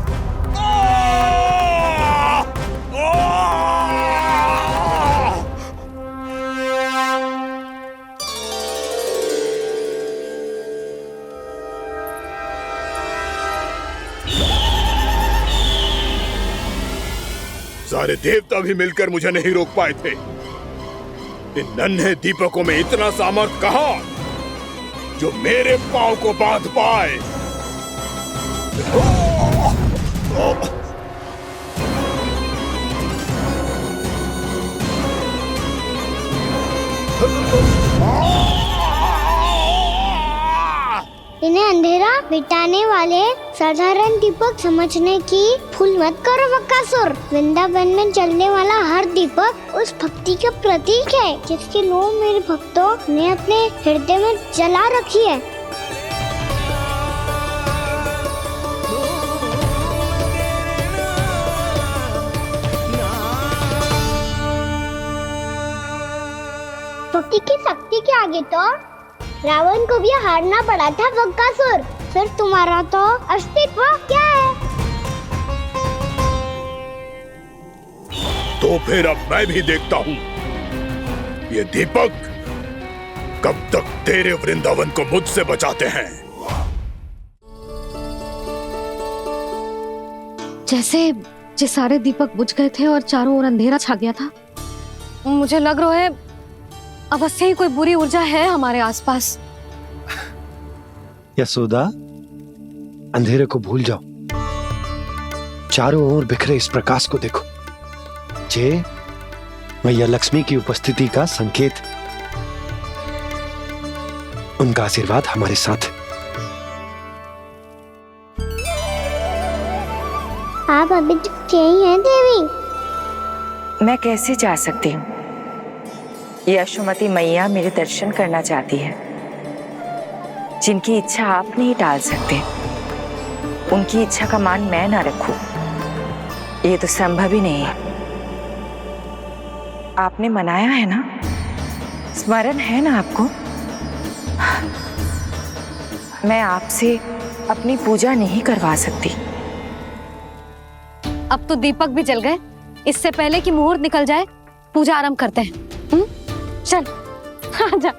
सारे देवता भी मिलकर मुझे नहीं रोक पाए थे। इन नन्हे दीपकों में इतना सामर्थ्य कहां जो मेरे पांव को बांध पाए। इन्हें अंधेरा मिटाने वाले साधारण दीपक समझने की भूल मत करो बकासुर। वृंदावन में जलने वाला हर दीपक उस भक्ति का प्रतीक है जिसकी लो मेरे भक्तों ने अपने हृदय में जला रखी है। भक्ति की शक्ति के आगे तो रावण को भी हारना पड़ा था बकासुर। फिर तुम्हारा तो अस्तित्व क्या है? तो फिर अब मैं भी देखता हूँ ये दीपक कब तक तेरे वृंदावन को मुझसे बचाते हैं। जैसे ये सारे दीपक बुझ गए थे और चारों ओर अंधेरा छा गया था, मुझे लग रहा है अवश्य ही कोई बुरी ऊर्जा है हमारे आसपास। यशोदा, अंधेरे को भूल जाओ। चारों ओर बिखरे इस प्रकाश को देखो, जे मैया लक्ष्मी की उपस्थिति का संकेत। उनका आशीर्वाद हमारे साथ। आप अभी तक यही हैं देवी? मैं कैसे जा सकती हूँ? यशोमती मैया मेरे दर्शन करना चाहती है। जिनकी इच्छा आप नहीं टाल सकते, उनकी इच्छा का मान मैं ना रखूं, ये तो संभव ही नहीं है। आपने मनाया है ना, स्मरण है ना आपको? मैं आपसे अपनी पूजा नहीं करवा सकती। अब तो दीपक भी जल गए, इससे पहले कि मुहूर्त निकल जाए पूजा आरंभ करते हैं। चल आजा।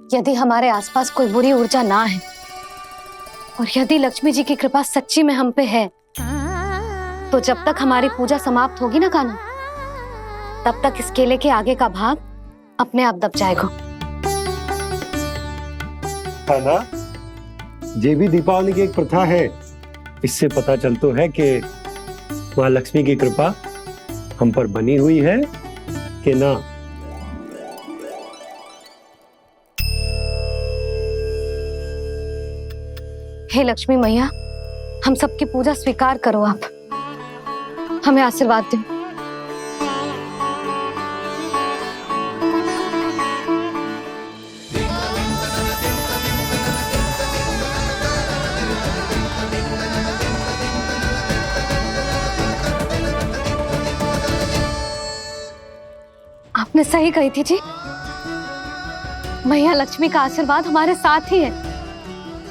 यदि हमारे आसपास कोई बुरी ऊर्जा ना है और यदि लक्ष्मी जी की कृपा सच्ची में हम पे है, तो जब तक हमारी पूजा समाप्त होगी ना कान्हा, तब तक इस केले के आगे का भाग अपने आप दब जाएगा। है ना? ये भी दीपावली की एक प्रथा है। इससे पता चलता है कि माँ लक्ष्मी की कृपा हम पर बनी हुई है कि ना। हे लक्ष्मी मैया, हम सबकी पूजा स्वीकार करो, आप हमें आशीर्वाद दो। आपने सही कही थी जी, मैया लक्ष्मी का आशीर्वाद हमारे साथ ही है।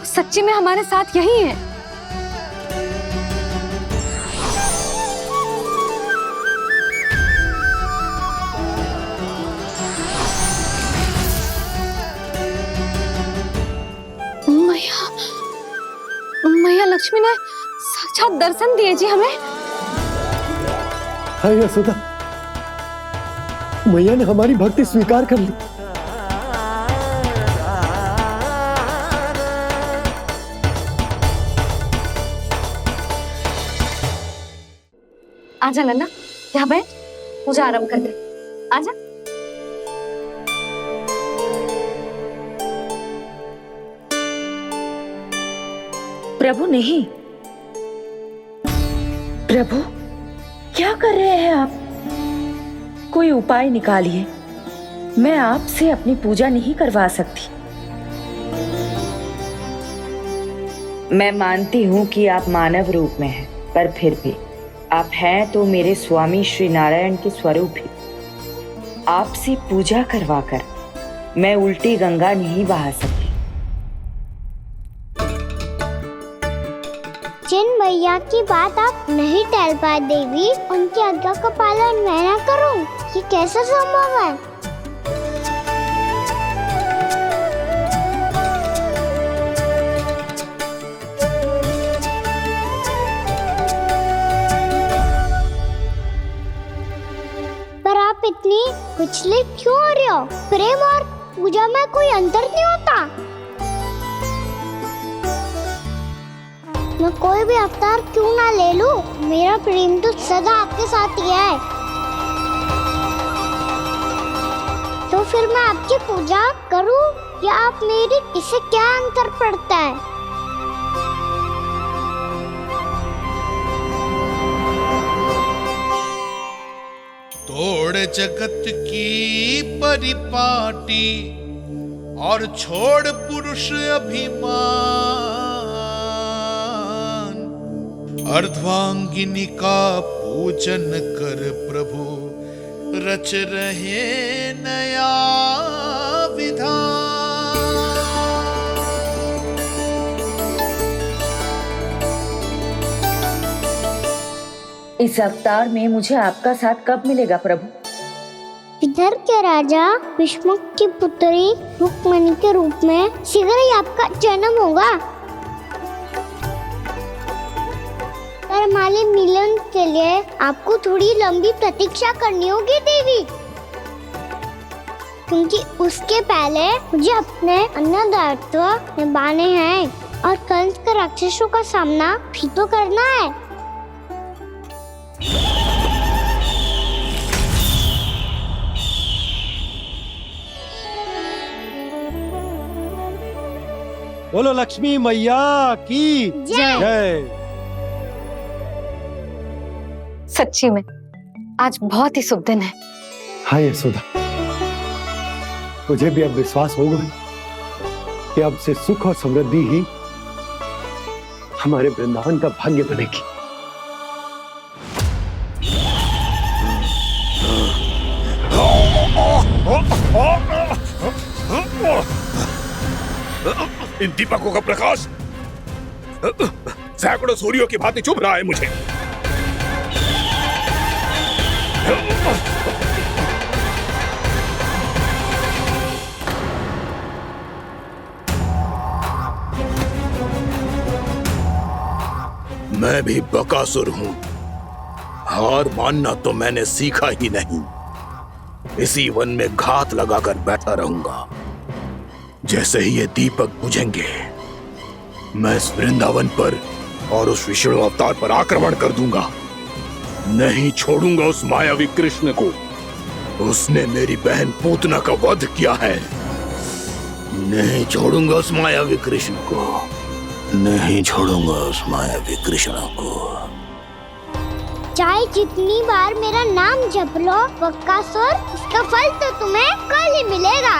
सच्ची में हमारे साथ यही है। मैया लक्ष्मी ने साक्षात दर्शन दिए जी हमें। हाय यशोदा, मैया ने हमारी भक्ति स्वीकार कर ली। आजा नन्ना, यहाँ बैठ, पूजा आरंभ कर दे। आजा। प्रभु नहीं, प्रभु क्या कर रहे हैं आप? कोई उपाय निकालिए, मैं आपसे अपनी पूजा नहीं करवा सकती। मैं मानती हूँ कि आप मानव रूप में हैं, पर फिर भी आप हैं तो मेरे स्वामी श्री नारायण के स्वरूप ही। आपसे पूजा करवाकर मैं उल्टी गंगा नहीं बहा सकती। जिन मैया की बात आप नहीं टाल पाए देवी, उनकी आज्ञा का पालन मैं ना करूं, ये कैसे संभव है? पर आप इतनी विचलित क्यों हो रहे हो? प्रेम और पूजा में कोई अंतर नहीं होता। मैं कोई भी अवतार क्यों ना ले लूं, मेरा प्रेम तो सदा आपके साथ ही है। तो फिर मैं आपकी पूजा करूं या आप मेरी, इससे क्या अंतर पड़ता है? तोड़ जगत की परिपाटी और छोड़ पुरुष अभिमान, अर्धांगिनी का पूजन कर प्रभु रच रहे नया विधान। इस अवतार में मुझे आपका साथ कब मिलेगा प्रभु? इधर के राजा भीष्मक की पुत्री रुक्मणी के रूप में शीघ्र ही आपका जन्म होगा। हमारे मिलन के लिए आपको थोड़ी लंबी प्रतीक्षा करनी होगी देवी, क्योंकि उसके पहले मुझे अपने अन्य दायित्व निभाने हैं और कंस के राक्षसों का सामना भी तो करना है। बोलो लक्ष्मी मैया की जय। सच्ची में आज बहुत ही शुभ दिन है। हाँ यशोदा, मुझे भी अब विश्वास हो गया कि अब से सुख और समृद्धि ही हमारे वृंदावन का भाग्य बनेगी। इन दीपकों का प्रकाश सैकड़ों सूर्यों की भांति चुभ रहा है मुझे। मैं भी बकासुर हूं, हार मानना तो मैंने सीखा ही नहीं। इसी वन में घात लगाकर बैठा रहूंगा। जैसे ही ये दीपक बुझेंगे, मैं इस वृंदावन पर और उस विष्णु अवतार पर आक्रमण कर दूंगा। नहीं छोड़ूंगा उस मायावी कृष्ण को। उसने मेरी बहन पूतना का वध किया है। नहीं छोड़ूंगा उस मायावी कृष्ण को। नहीं छोड़ूंगा उस मायावी कृष्ण को। चाहे जितनी बार मेरा नाम जप लो बकासुर, इसका फल तो तुम्हें कल ही मिलेगा।